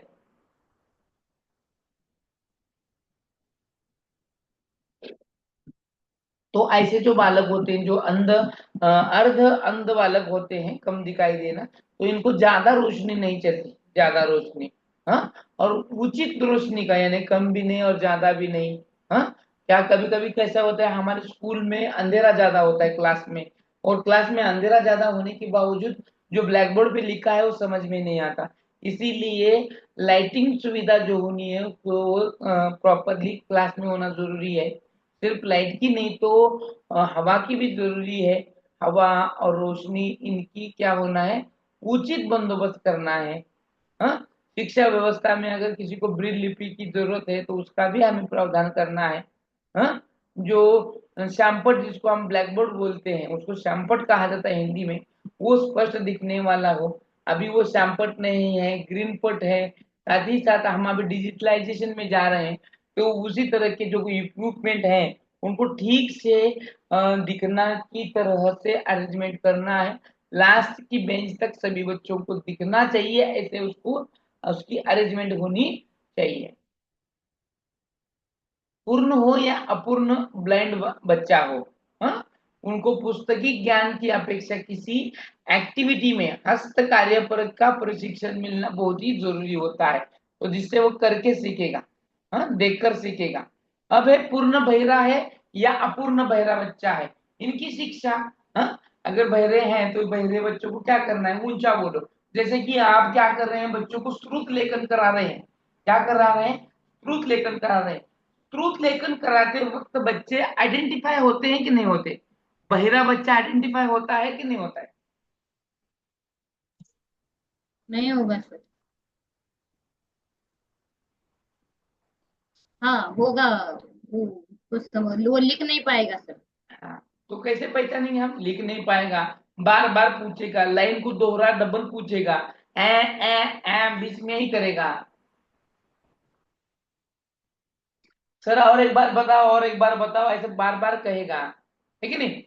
तो ऐसे जो बालक होते हैं जो अर्ध अंध बालक होते हैं, कम दिखाई देना, तो इनको ज्यादा रोशनी नहीं चाहिए, ज्यादा रोशनी। हाँ, और उचित रोशनी का यानी कम भी नहीं और ज्यादा भी नहीं। हाँ, क्या कभी कभी कैसा होता है हमारे स्कूल में अंधेरा ज्यादा होता है क्लास में, और क्लास में अंधेरा ज्यादा होने के बावजूद जो ब्लैक बोर्ड पे लिखा है वो समझ में नहीं आता। इसीलिए लाइटिंग सुविधा जो होनी है वो प्रॉपरली क्लास में होना जरूरी है। सिर्फ लाइट की नहीं तो हवा की भी जरूरी है। हवा और रोशनी इनकी क्या होना है, उचित बंदोबस्त करना है। हाँ, शिक्षा व्यवस्था में अगर किसी को ब्रेल लिपि की जरूरत है तो उसका भी हमें प्रावधान करना है। हाँ, जो श्यामपट जिसको हम ब्लैक बोर्ड बोलते हैं उसको श्यामपट कहा जाता है हिंदी में, वो स्पष्ट दिखने वाला हो। अभी वो श्यामपट नहीं है, ग्रीन पट है। साथ ही साथ हम अभी डिजिटलाइजेशन में जा रहे हैं, तो उसी तरह के जो इक्विपमेंट है उनको ठीक से दिखना की तरह से अरेंजमेंट करना है। लास्ट की बेंच तक सभी बच्चों को दिखना चाहिए, ऐसे उसको उसकी अरेंजमेंट होनी चाहिए। पूर्ण हो या अपूर्ण ब्लाइंड बच्चा हो, हाँ, उनको पुस्तकी ज्ञान की अपेक्षा किसी एक्टिविटी में हस्त कार्य पर का प्रशिक्षण मिलना बहुत ही जरूरी होता है, तो जिससे वो करके सीखेगा, हाँ, देखकर सीखेगा। अब है पूर्ण बहिरा है या अपूर्ण बहिरा बच्चा है, इनकी शिक्षा। हाँ, अगर बहरे हैं तो बहरे बच्चों को क्या करना है, ऊंचा बोलो। जैसे कि आप क्या कर रहे हैं, बच्चों को श्रुत लेखन करा रहे हैं। क्या करा रहे हैं? श्रुत लेखन करा रहे हैं। ट्रूथ लेखन कराते वक्त बच्चे आइडेंटिफाई होते हैं कि नहीं होते? बहिरा बच्चा आइडेंटिफाई होता है कि नहीं होता है? नहीं होगा सर। हाँ होगा। वो कुछ समझ वो लिख नहीं पाएगा सर। हाँ, तो कैसे पहचानेंगे हम? लिख नहीं पाएगा, बार बार पूछेगा, लाइन को दोहरा डबल पूछेगा, ए बीच में ही करेगा। सर और एक बार बताओ, और एक बार बताओ, ऐसे बार बार कहेगा, है कि नहीं?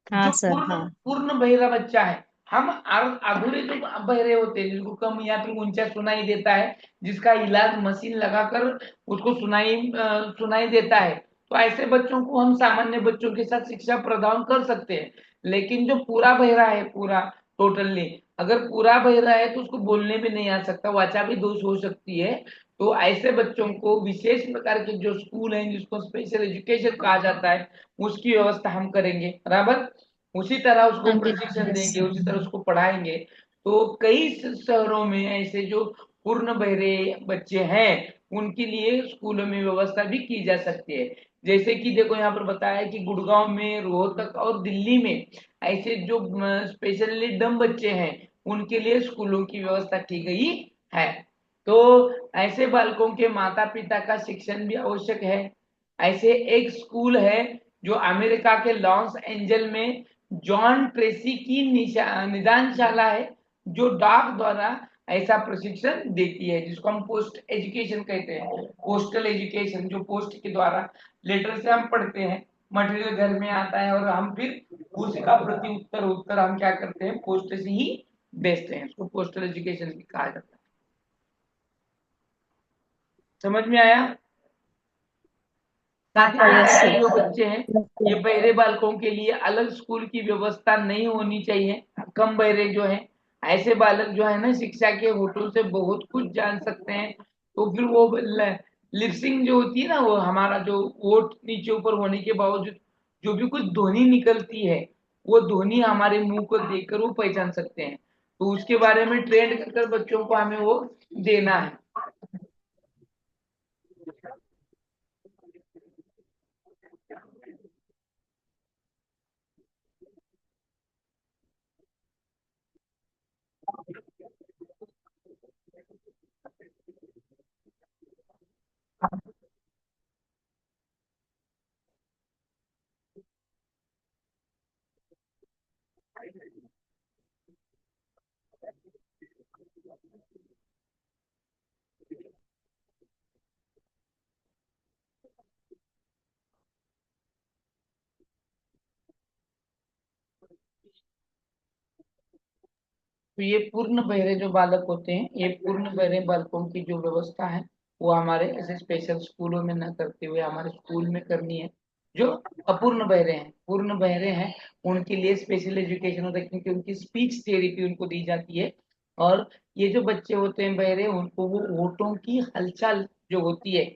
हाँ जो सर। पूर्ण हाँ। पूर्ण बहिरा बच्चा है, हम अधूरे जो बहरे होते हैं जिनको कम या फिर ऊंचा सुनाई देता है, जिसका इलाज मशीन लगाकर उसको सुनाई देता है, तो ऐसे बच्चों को हम सामान्य बच्चों के साथ शिक्षा प्रदान कर सकते हैं। लेकिन जो पूरा बहरा है, पूरा टोटली, अगर पूरा बहरा है तो उसको बोलने भी नहीं आ सकता, वाचा भी दोष हो सकती है। तो ऐसे बच्चों को विशेष प्रकार के जो स्कूल हैं जिसको स्पेशल एजुकेशन कहा जाता है, उसकी व्यवस्था हम करेंगे, बराबर। उसी तरह उसको हाँ जी प्रशिक्षण यस देंगे, उसी तरह उसको पढ़ाएंगे। तो कई शहरों में ऐसे जो पूर्ण बहरे बच्चे हैं उनके लिए स्कूलों में व्यवस्था भी की जा सकती है। जैसे कि देखो यहाँ पर बताया कि गुड़गांव में, रोहतक और दिल्ली में ऐसे जो स्पेशली डम बच्चे हैं उनके लिए स्कूलों की व्यवस्था की गई है। तो ऐसे बालकों के माता पिता का शिक्षण भी आवश्यक है। ऐसे एक स्कूल है जो अमेरिका के लॉस एंजल में जॉन ट्रेसी की निदानशाला है, जो डाक द्वारा ऐसा प्रशिक्षण देती है, जिसको हम पोस्ट एजुकेशन कहते हैं। पोस्टल एजुकेशन, जो पोस्ट के द्वारा लेटर से हम पढ़ते हैं, मटेरियल घर में आता है और हम फिर उसका प्रति उत्तर हम क्या करते हैं, पोस्ट से ही भेजते हैं। उसको पोस्टल एजुकेशन भी कहा जाता है। समझ में आया? साथ ही ऐसे जो बच्चे हैं, ये बहरे बालकों के लिए अलग स्कूल की व्यवस्था नहीं होनी चाहिए। कम बहरे जो हैं, ऐसे बालक जो है ना, शिक्षा के होठों से बहुत कुछ जान सकते हैं। तो फिर वो लिपसिंग जो होती है ना, वो हमारा जो ओठ नीचे ऊपर होने के बावजूद जो भी कुछ ध्वनि निकलती है, वो ध्वनि हमारे मुंह को देखकर वो पहचान सकते हैं। तो उसके बारे में ट्रेंड कर बच्चों को हमें वो देना है। तो ये पूर्ण बहरे जो बालक होते हैं, ये पूर्ण बहरे बालकों की जो व्यवस्था है, वो हमारे ऐसे स्पेशल स्कूलों में न करते हुए हमारे स्कूल में करनी है। जो अपूर्ण बहरे हैं, पूर्ण बहरे हैं, उनके लिए स्पेशल एजुकेशन होता है, क्योंकि उनकी स्पीच थेरेपी उनको दी जाती है। और ये जो बच्चे होते हैं बहरे, उनको वो होठों की हलचल जो होती है,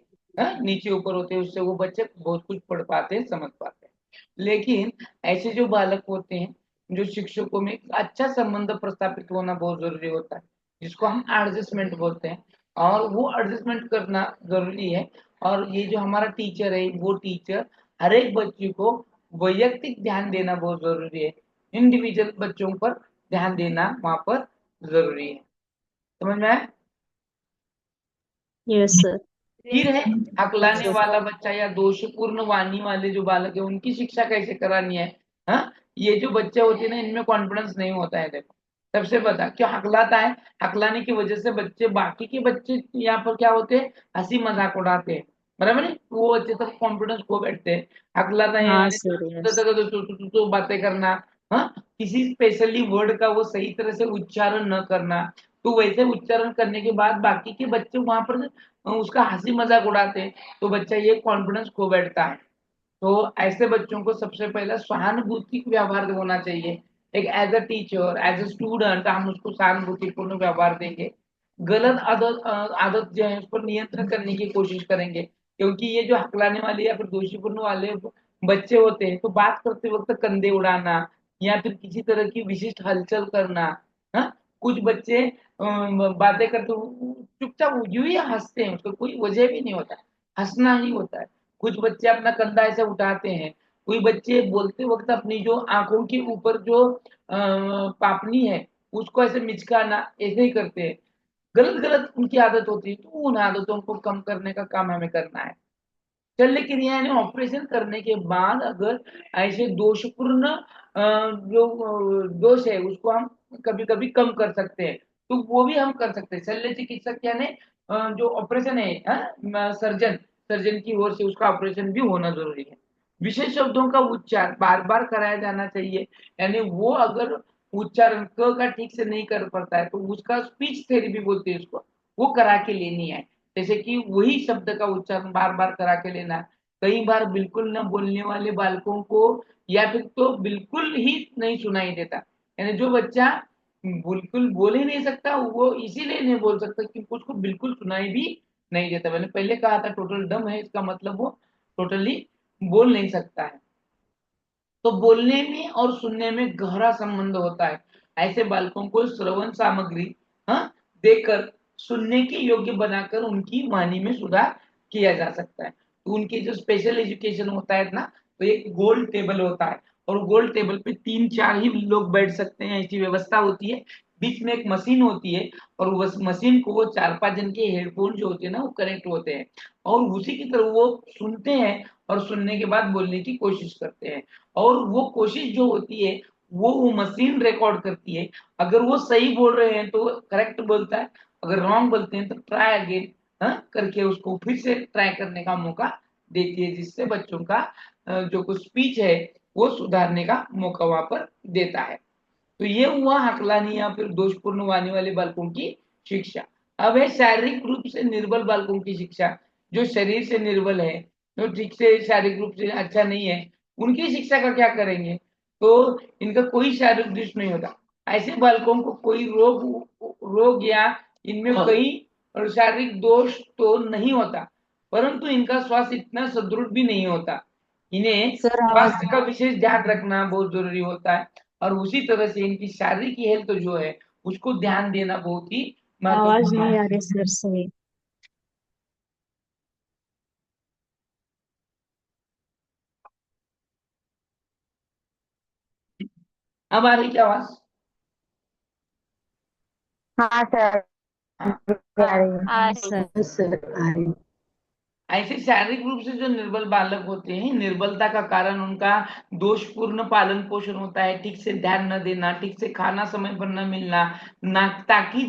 नीचे ऊपर होते हैं, उससे वो बच्चे बहुत कुछ पढ़ पाते हैं, समझ पाते हैं। लेकिन ऐसे जो बालक होते हैं, जो शिक्षकों में एक अच्छा संबंध प्रस्थापित होना बहुत जरूरी होता है, जिसको हम एडजस्टमेंट बोलते हैं, और वो एडजस्टमेंट करना जरूरी है। और ये जो हमारा टीचर है, वो टीचर हर एक बच्चे को वैयक्तिक ध्यान देना बहुत जरूरी है। इंडिविजुअल बच्चों पर ध्यान देना वहां पर जरूरी है। समझ में आया? Yes sir. फिर है हकलाने वाला बच्चा या दोषपूर्ण वाणी वाले जो बालक है, उनकी शिक्षा कैसे करानी है। हाँ, ये जो बच्चे होते हैं ना, इनमें कॉन्फिडेंस नहीं होता है। देखो, सबसे बता क्यों हकलाता है? हकलाने की वजह से बच्चे, बाकी के बच्चे यहाँ पर क्या होते हैं, हंसी मजाक उड़ाते हैं, बराबर है। वो बच्चे तक कॉन्फिडेंस खो बैठते हैं। हकलाता है हाँ यानी सर, यस। तो बातें करना, हाँ, किसी स्पेशली वर्ड का वो सही तरह से उच्चारण न करना। तो वैसे उच्चारण करने के बाद बाकी के बच्चे वहां पर उसका हंसी मजाक उड़ाते हैं, तो बच्चा ये कॉन्फिडेंस खो बैठता है। तो ऐसे बच्चों को सबसे पहले सहानुभूति व्यवहार होना चाहिए। एक as a teacher, as a student हम उसको सहानुभूतिपूर्ण व्यवहार देंगे। गलत आदत जो है उस पर नियंत्रण करने की कोशिश करेंगे, क्योंकि ये जो हकलाने वाले या फिर दोषीपूर्ण वाले बच्चे होते हैं, तो बात करते वक्त कंधे उड़ाना या फिर किसी तरह की विशिष्ट हलचल करना। हाँ, कुछ बच्चे बातें करते चुपचाप यूं ही हंसते हैं, उसको कोई वजह भी नहीं होता, हंसना ही होता है। कुछ बच्चे अपना कंधा ऐसे उठाते हैं। कोई बच्चे बोलते वक्त अपनी जो आंखों के ऊपर जो पापनी है, उसको ऐसे मिचकाना, ऐसे ही करते हैं। गलत गलत उनकी आदत होती है, तो उन आदतों को कम करने का काम हमें करना है। शल्य क्रिया यानी ऑपरेशन करने के बाद अगर ऐसे दोषपूर्ण जो दोष है, उसको हम कभी कभी कम कर सकते हैं, तो वो भी हम कर सकते हैं। शल्य चिकित्सक यानी जो ऑपरेशन है, सर्जन सर्जन की ओर से उसका ऑपरेशन भी होना जरूरी है। विशेष शब्दों का उच्चार बार बार कराया जाना चाहिए। यानी वो अगर उच्चारण क का ठीक से नहीं कर पाता है, तो उसका स्पीच थेरेपी बोलते हैं उसको, वो करा के लेनी है। जैसे कि वही शब्द का उच्चारण बार बार करा के लेना। कई बार बिल्कुल न बोलने वाले बालकों को या फिर तो बिल्कुल ही नहीं सुनाई देता, यानी जो बच्चा बिल्कुल बोल ही नहीं सकता, वो इसीलिए नहीं बोल सकता कि उसको बिल्कुल सुनाई भी नहीं देता। मैंने पहले कहा था टोटल डम है, इसका मतलब वो टोटली बोल नहीं सकता है। तो बोलने में और सुनने में गहरा संबंध होता है। ऐसे बालकों को श्रवण सामग्री, हाँ, देकर सुनने के योग्य बनाकर उनकी वाणी में सुधार किया जा सकता है। तो उनकी जो स्पेशल एजुकेशन होता है ना, तो एक गोल टेबल होता है, और गोल टेबल पे 3-4 ही लोग बैठ सकते हैं, ऐसी व्यवस्था होती है। बीच में एक मशीन होती है और उस मशीन को वो 4-5 जन के हेडफोन जो होते हैं ना वो कनेक्ट होते हैं और उसी की तरह वो सुनते हैं और सुनने के बाद बोलने की कोशिश करते हैं और वो कोशिश जो होती है वो मशीन रिकॉर्ड करती है। अगर वो सही बोल रहे हैं तो करेक्ट बोलता है, अगर रॉन्ग बोलते हैं तो ट्राई अगेन करके उसको फिर से ट्राई करने का मौका देती है, जिससे बच्चों का जो कुछ स्पीच है वो सुधारने का मौका वहां पर देता है। तो ये हुआ हकलानी या फिर दोषपूर्ण वाणी वाले बालकों की शिक्षा। अब है शारीरिक रूप से निर्बल बालकों की शिक्षा। जो शरीर से निर्बल है, जो ठीक से शारीरिक रूप से अच्छा नहीं है, उनकी शिक्षा का क्या करेंगे? तो इनका कोई शारीरिक दोष नहीं होता। ऐसे बालकों को कोई रोग या इनमें कई शारीरिक दोष तो नहीं होता, परंतु इनका स्वास्थ्य इतना सुदृढ़ भी नहीं होता। इन्हें सर आवाज स्वास्थ्य का विशेष ध्यान रखना बहुत जरूरी होता है और उसी तरह से इनकी शारीरिक हेल्थ जो है उसको ध्यान देना बहुत ही आवाज महत्वपूर्ण नहीं है। आ रही सर सही। अब आ रही क्या आवाज? हाँ सर, हाँ। आ रही है। आ हाँ रही सर। सर आ रही। ऐसे शारीरिक रूप से जो निर्बल बालक होते हैं, निर्बलता का कारण उनका दोषपूर्ण पालन पोषण होता है, ठीक से ध्यान न देना, ठीक से खाना समय पर न मिलना, ना ताकि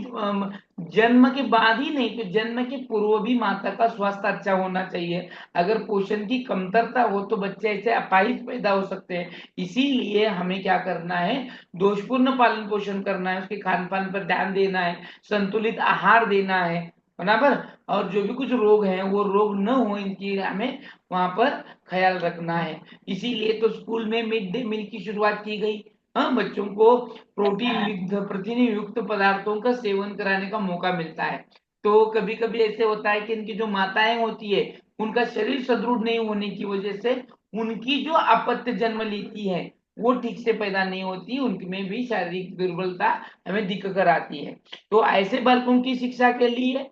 जन्म के बाद ही नहीं तो जन्म के पूर्व भी माता का स्वास्थ्य अच्छा होना चाहिए। अगर पोषण की कमतरता हो तो बच्चे ऐसे अपाहिज पैदा हो सकते हैं। इसीलिए हमें क्या करना है, दोषपूर्ण पालन पोषण करना है, उसके खान पान पर ध्यान देना है, संतुलित आहार देना है, बराबर। और जो भी कुछ रोग हैं वो रोग न हो इनकी हमें वहां पर ख्याल रखना है। इसीलिए तो स्कूल में मिड डे मील की शुरुआत की गई। हाँ, बच्चों को प्रोटीन युक्त प्रोटीन युक्त पदार्थों का सेवन कराने का मौका मिलता है। तो कभी कभी ऐसे होता है कि इनकी जो माताएं होती है उनका शरीर सुदृढ़ नहीं होने की वजह से उनकी जो अपत्य जन्म लेती है वो ठीक से पैदा नहीं होती, उनमें भी शारीरिक दुर्बलता हमें दिख कर आती है। तो ऐसे बालकों की शिक्षा के लिए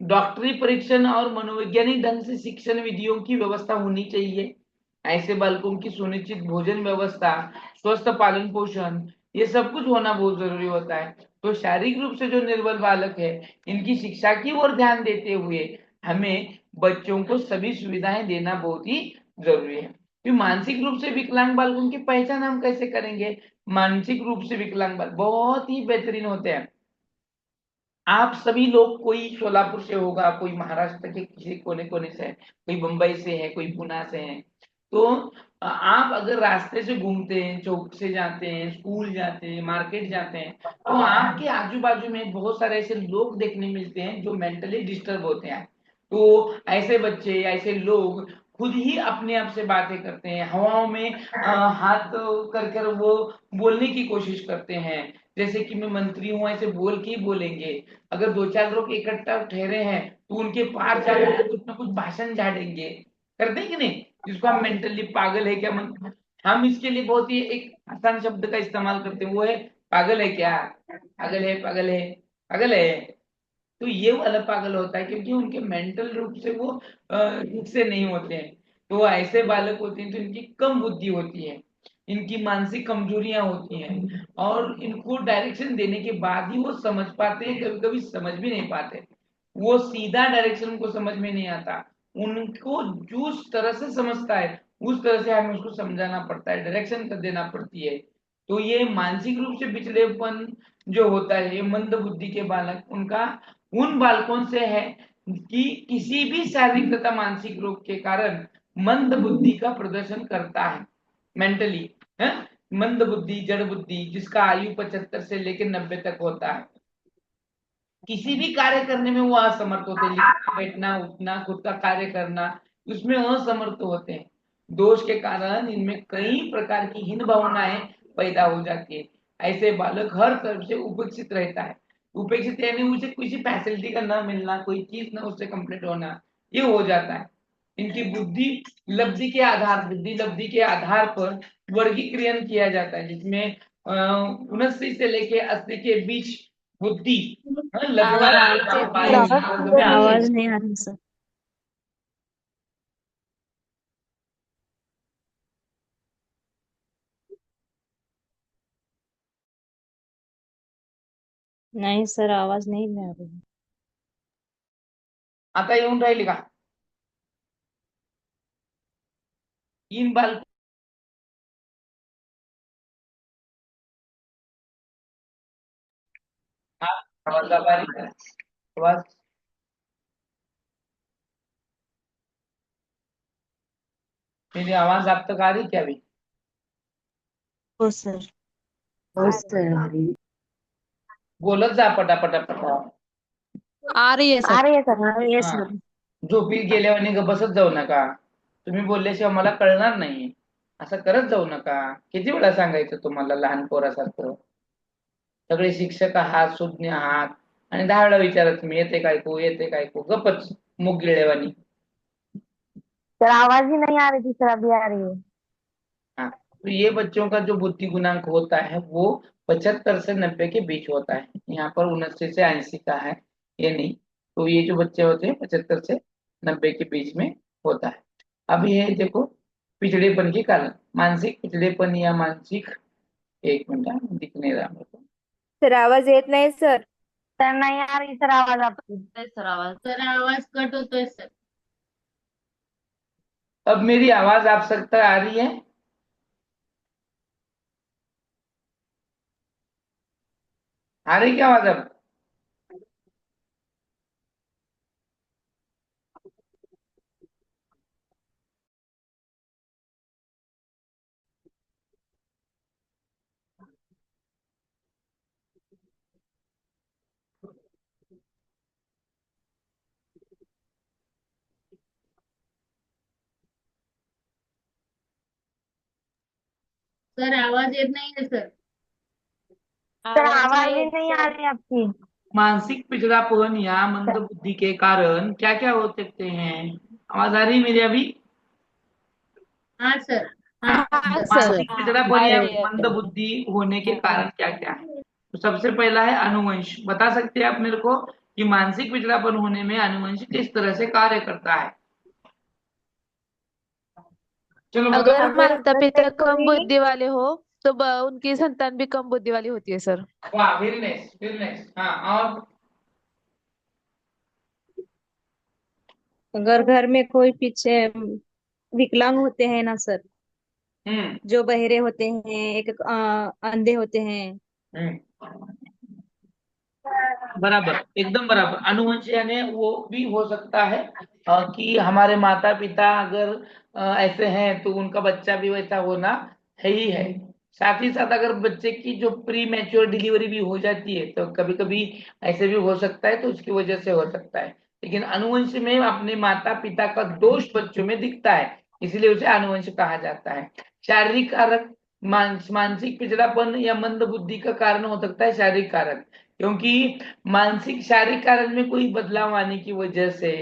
डॉक्टरी परीक्षण और मनोवैज्ञानिक ढंग से शिक्षण विधियों की व्यवस्था होनी चाहिए। ऐसे बालकों की सुनिश्चित भोजन व्यवस्था, स्वस्थ पालन पोषण, ये सब कुछ होना बहुत जरूरी होता है। तो शारीरिक रूप से जो निर्बल बालक है इनकी शिक्षा की ओर ध्यान देते हुए हमें बच्चों को सभी सुविधाएं देना बहुत ही जरूरी है। फिर मानसिक रूप से विकलांग बालकों की पहचान हम कैसे करेंगे? मानसिक रूप से विकलांग बालक बहुत ही बेहतरीन होते हैं। आप सभी लोग, कोई सोलापुर से होगा, कोई महाराष्ट्र के किसी कोने कोने से है, कोई मुंबई से है, कोई पुणे से है। तो आप अगर रास्ते से घूमते हैं, चौक से जाते हैं, स्कूल जाते हैं, मार्केट जाते हैं, तो आपके आजू बाजू में बहुत सारे ऐसे लोग देखने मिलते हैं जो मेंटली डिस्टर्ब होते हैं। तो ऐसे बच्चे, ऐसे लोग खुद ही अपने आप से बातें करते हैं, हवाओं में हाथ कर कर वो बोलने की कोशिश करते हैं, जैसे कि मैं मंत्री हूं ऐसे बोल के ही बोलेंगे। अगर 2-4 लोग इकट्ठा ठहरे हैं तो उनके पार जाकर कुछ ना कुछ भाषण झाड़ेंगे, करते हैं कि नहीं? जिसको हम मेंटली पागल है क्या हम इसके लिए बहुत ही एक आसान शब्द का इस्तेमाल करते हैं, वो है पागल है क्या, पागल है, पागल है, पागल है। तो ये वाला पागल होता है क्योंकि उनके मेंटल रूप से वो ठीक से नहीं होते हैं। तो ऐसे बालक होते हैं तो इनकी कम बुद्धि होती है, इनकी मानसिक कमजोरियां होती हैं और इनको डायरेक्शन देने के बाद ही वो समझ पाते हैं, कभी कभी समझ भी नहीं पाते। वो सीधा डायरेक्शन उनको समझ में नहीं आता, उनको जिस तरह से समझता है उस तरह से हमें उसको समझाना पड़ता है, डायरेक्शन कर देना पड़ती है। तो ये मानसिक रूप से पिछड़ेपन जो होता है, ये मंद बुद्धि के बालक, उनका उन बालकों से है कि किसी भी शारीरिक तथा मानसिक रोग के कारण मंद बुद्धि का प्रदर्शन करता है, मेंटली है। मंद बुद्धि, जड़ बुद्धि, जिसका आयु 75 से लेकर 90 तक होता है, किसी भी कार्य करने में वो असमर्थ होते हैं, लिखना, बैठना, उठना, खुद का कार्य करना, उसमें असमर्थ होते हैं। दोष के कारण इनमें कई प्रकार की हीन भावनाएं पैदा हो जाती है। ऐसे बालक हर तरफ से उपेक्षित रहता है। उपेक्षित यानी उसे किसी फैसिलिटी का न मिलना, कोई चीज न उससे कंप्लीट होना, ये हो जाता है। इनकी बुद्धि लब्धि के आधार पर वर्गीकरण किया जाता है, जिसमें 79 से लेके 80 के बीच बुद्धि, आवाज आवाज नहीं आ रही सर। नहीं सर, आवाज नहीं आ रही। आता येऊन राहिली का? 3 बाल आवाज आ रही है? आवाज मेरी आवाज आप तक आ रही क्या अभी? हो सर। हो सर। बोलत जा पटापटा. आ रही है सर। आ रही है सर। हाँ, ये हा सर। झोपी गेल्यावानी बसत जाऊ नका. तुम्ही बोलल्याशिवाय मला कळणार नाही. असं करत जाऊ नका. किती वेळा सांगायचं तुम्हाला लहान पोरासारखं. सगळे शिक्षक आहात, सुज्ञ आहात आणि 10 वेळा विचारत तुम्ही येते काय ऐकू, येते काय ऐकू, गपच मुग गिळेवानी. सर आवाज ही नहीं आ रही थी सर, अभी आ रही है। हाँ, तो ये बच्चों का जो बुद्धि गुणांक होता है वो 75 से 90 के बीच होता है. यहाँ पर 79 से 80 का है, ये नहीं. तो ये जो बच्चे होते हैं 75 से 90 के बीच में होता है. अब ये देखो पिछड़ेपन के कारण, मानसिक पिछड़ेपन या मानसिक, एक मिनट दिख नहीं रहा मेरे को. सर आवाज येत नाही सर. सर नहीं आ रही सर आवाज आपकी। सर आवाज सर आवाज कट होतोय सर. अब मेरी आवाज आप तक आ रही है? आ रही क्या आवाज अब? सर आवाज येत नाही है सर. सर आवाज आवाज नाही ही येत नहीं आ सर. रही आपकी। मानसिक पिछड़ापन या मंद बुद्धि के कारण क्या क्या हो सकते हैं? आवाज आ रही है मेरी अभी? हाँ सर. हाँ हाँ सर. सर, मानसिक पिछड़ापन आ या रही है. मंद बुद्धि होने के कारण क्या क्या है? तो सबसे पहला है अनुवंश. बता सकते हैं आप मेरे को कि मानसिक पिछड़ापन होने में अनुवंश किस तरह से कार्य करता है? चलो अगर बताओ. हमारे माता घर में पिता कम कोई बुद्धि वाले हो तो उनकी संतान भी कम बुद्धि वाली होती है सर। वाह, वेरी नाइस, वेरी नाइस. हाँ, और अगर घर में कोई पीछे विकलांग होते हैं ना सर, हम्म जो बहरे होते हैं, एक अंधे होते हैं। हम्म बराबर, एकदम बराबर. अनुवंश यानी वो भी हो सकता है कि हमारे माता पिता अगर ऐसे हैं तो उनका बच्चा भी वैसा होना है ही है. साथ ही साथ अगर बच्चे की जो प्री मैच्योर डिलीवरी भी हो जाती है तो कभी कभी ऐसे भी हो सकता है, तो उसकी वजह से हो सकता है. लेकिन अनुवंश में अपने माता पिता का दोष बच्चों में दिखता है, इसलिए उसे अनुवंश कहा जाता है. शारीरिक कारक, मानसिक पिछड़ापन या मंद बुद्धि का कारण हो सकता है शारीरिक कारक, क्योंकि मानसिक शारीरिक कारण में कोई बदलाव आने की वजह से,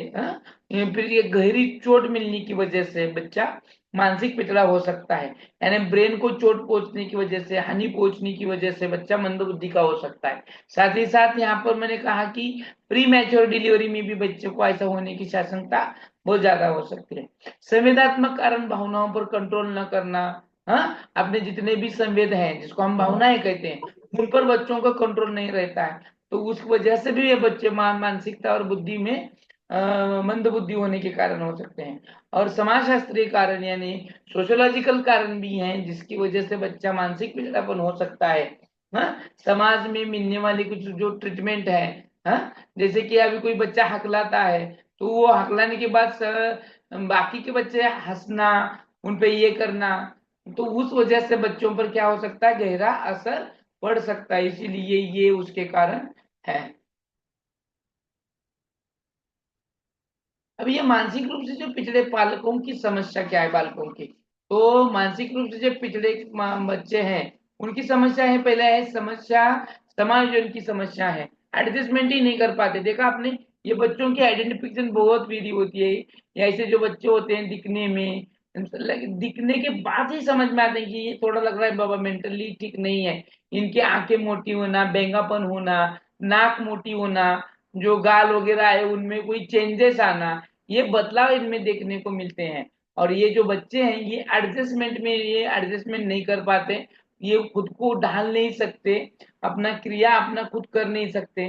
या फिर ये गहरी चोट मिलने की वजह से बच्चा मानसिक पिछड़ा हो सकता है. यानी ब्रेन को चोट पहुंचने की वजह से, हानि पहुंचने की वजह से बच्चा मंदबुद्धि का हो सकता है. साथ ही साथ यहाँ पर मैंने कहा कि प्री मैच्योर डिलीवरी में भी बच्चे को ऐसा होने की आशंका बहुत ज्यादा हो सकती है. संवेदात्मक कारण, भावनाओं पर कंट्रोल न करना. अपने जितने भी संवेद हैं जिसको हम भावनाएं कहते हैं, उन पर बच्चों का कंट्रोल नहीं रहता है, तो उस वजह से भी ये बच्चे मानसिकता और बुद्धि में मंद बुद्धि होने के कारण हो सकते हैं. और समाजशास्त्रीय कारण यानी सोशोलॉजिकल कारण भी हैं जिसकी वजह से बच्चा मानसिक पिछड़ापन हो सकता है. समाज में मिलने वाली कुछ जो ट्रीटमेंट है, जैसे कि अभी कोई बच्चा हकलाता है तो वो हकलाने के बाद बाकी के बच्चे हंसना, उन पे ये करना, तो उस वजह से बच्चों पर क्या हो सकता है, गहरा असर पड़ सकता है. इसीलिए ये उसके कारण है. अब ये मानसिक रूप से जो पिछड़े पालकों की समस्या क्या है, बालकों की, तो मानसिक रूप से जो पिछड़े बच्चे हैं उनकी समस्या है, पहला है समस्या समायोजन की समस्या है. एडजस्टमेंट ही नहीं कर पाते. देखा आपने, ये बच्चों की आइडेंटिफिकेशन बहुत वीरी होती है. या ऐसे जो बच्चे होते हैं दिखने में, दिखने के बाद ही समझ में आते हैं कि ये थोड़ा लग रहा है बाबा मेंटली ठीक नहीं है. इनकी आंखें मोटी होना, बेंगापन होना, नाक मोटी होना, जो गाल वगैरह है उनमें कोई चेंजेस आना, ये बदलाव इनमें देखने को मिलते हैं. और ये जो बच्चे हैं ये एडजस्टमेंट नहीं कर पाते, ये खुद को ढाल नहीं सकते, अपना क्रिया अपना खुद कर नहीं सकते।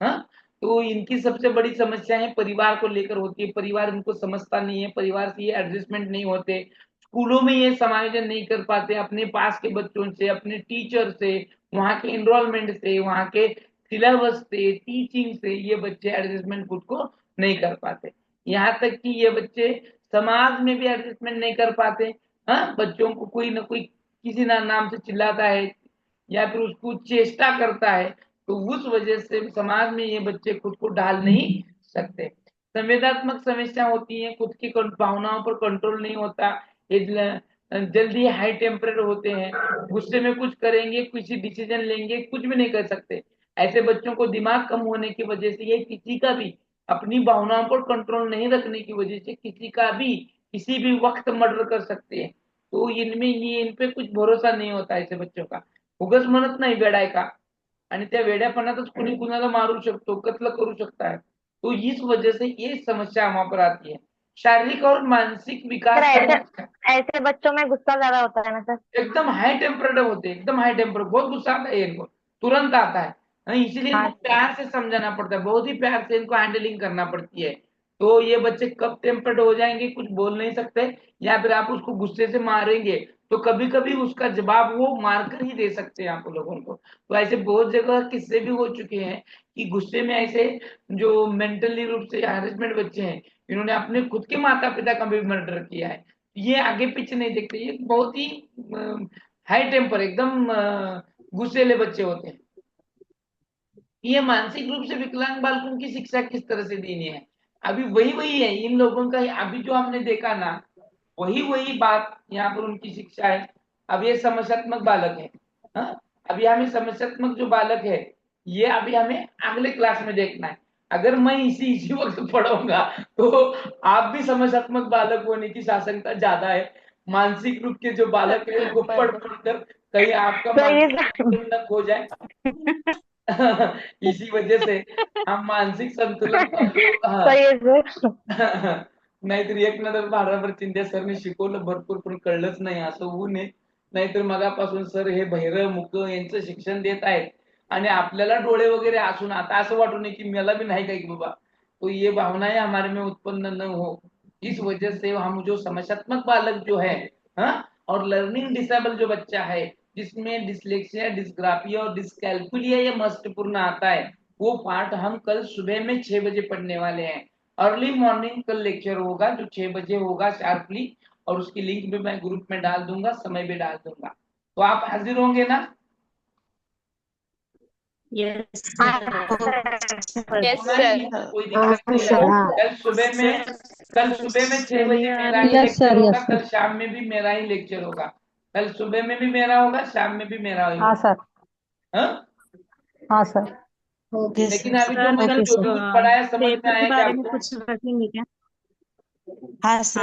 हाँ, तो इनकी सबसे बड़ी समस्या है परिवार को लेकर होती है, परिवार इनको समझता नहीं है, परिवार से ये एडजस्टमेंट नहीं होते, स्कूलों में ये समायोजन नहीं कर पाते, अपने पास के बच्चों से, अपने टीचर से, वहां के एनरोलमेंट से, वहां के सिलेबस से, टीचिंग से ये बच्चे एडजस्टमेंट खुद को नहीं कर पाते। यहाँ तक कि ये बच्चे समाज में भी एडजस्टमेंट नहीं कर पाते। हाँ, बच्चों को कोई ना कोई किसी ना नाम से चिल्लाता है या फिर उसको चेष्टा करता है, तो उस वजह से समाज में ये बच्चे खुद को ढाल नहीं सकते। संवेदनात्मक समस्या होती है, खुद की भावनाओं पर कंट्रोल नहीं होता, जल्दी हाई टेम्परेचर होते हैं, गुस्से में कुछ करेंगे, किसी डिसीजन लेंगे, कुछ भी नहीं कर सकते। ऐसे बच्चों को दिमाग कम होने की वजह से ये किसी का भी अपनी भावनाओं पर कंट्रोल नहीं रखने की वजह से किसी का भी किसी भी वक्त मर्डर कर सकते हैं। तो इनमें ये इन पे कुछ भरोसा नहीं होता ऐसे बच्चों का, उगाच म्हणत नाही वेडायका, आणि त्या वेड्यापणातच कुणी कुणाला मारू शकतो, कत्ल करू सकता है। तो इस वजह से ये समस्या वहां पर आती है। शारीरिक और मानसिक सर विकास ऐसे बच्चों में गुस्सा ज्यादा होता है ना सर? एकदम हाई टेम्परेचर होते हैं, एकदम हाई टेम्परेचर, बहुत गुस्सा आता है इनको, तुरंत आता है। इसीलिए इनको प्यार से समझाना पड़ता है, बहुत ही प्यार से इनको हैंडलिंग करना पड़ती है। तो ये बच्चे कब टेम्पर्ड हो जाएंगे कुछ बोल नहीं सकते, या फिर आप उसको गुस्से से मारेंगे तो कभी कभी उसका जवाब वो मारकर ही दे सकते हैं आप लोगों को। तो ऐसे बहुत जगह किस्से भी हो चुके हैं कि गुस्से में ऐसे जो मेंटली रूप से हैरेसमेंट बच्चे हैं, इन्होंने अपने खुद के माता पिता का भी मर्डर किया है। ये आगे पीछे नहीं देखते, ये बहुत ही हाई टेम्पर एकदम गुस्सेले बच्चे होते हैं। ये मानसिक रूप से विकलांग बालकों की शिक्षा किस तरह से देनी है, अभी वही है इन लोगों का, अभी जो हमने देखा ना वही बात यहाँ पर उनकी शिक्षा है। अब ये समस्यात्मक बालक है, हाँ? अभी हमें समस्यात्मक जो बालक है ये अभी हमें अगले क्लास में देखना है। अगर मैं इसी वक्त पढ़ाऊंगा तो आप भी समस्यात्मक बालक होने की आशंका ज्यादा है। मानसिक रूप के जो बालक है उनको पढ़कर कहीं आपका मानसिक न खो जाए। इसी वजह से हम मानसिक संतुलन नाहीतर एक नंतर भाराभर चिंध्या सरने शिकवलं भरपूर पण कळलंच नाही असं होऊ नये। नाहीतर मगापासून सर हे बहिरं मुक यांचं शिक्षण देत आहेत आणि आपल्याला डोळे वगैरे असून आता असं वाटू नये की मला भी नाही काय की बाबा, तो ये भावनाएं हमारे में उत्पन्न न हो। इस वजह से हम जो समस्यात्मक बालक जो है, हाँ, और लर्निंग डिसेबल जो बच्चा है जिसमें डिसलेक्सिया, डिस्ग्राफिया और डिस्कैल्कुलिया ये महत्वपूर्ण आता है, वो पार्ट हम कल सुबह में 6 बजे पढ़ने वाले हैं। अर्ली मॉर्निंग कल लेक्चर होगा जो 6 बजे होगा शार्पली, और उसकी लिंक भी मैं ग्रुप में डाल दूंगा, समय भी डाल दूंगा। तो आप हाजिर होंगे ना? Yes yes sir. कोई दिक्कत नहीं है। कल सुबह में 6 बजे मेरा ही लेक्चर होगा, कल शाम में भी मेरा ही लेक्चर होगा, कल सुबह में भी मेरा होगा, शाम में भी मेरा होगा। हाँ सर। हाँ सर। लेकिन अभी जो मैंने जो भी कुछ पढ़ाया समझ में आया क्या बारे में आपको? कुछ रखेंगे क्या? हाँ सर।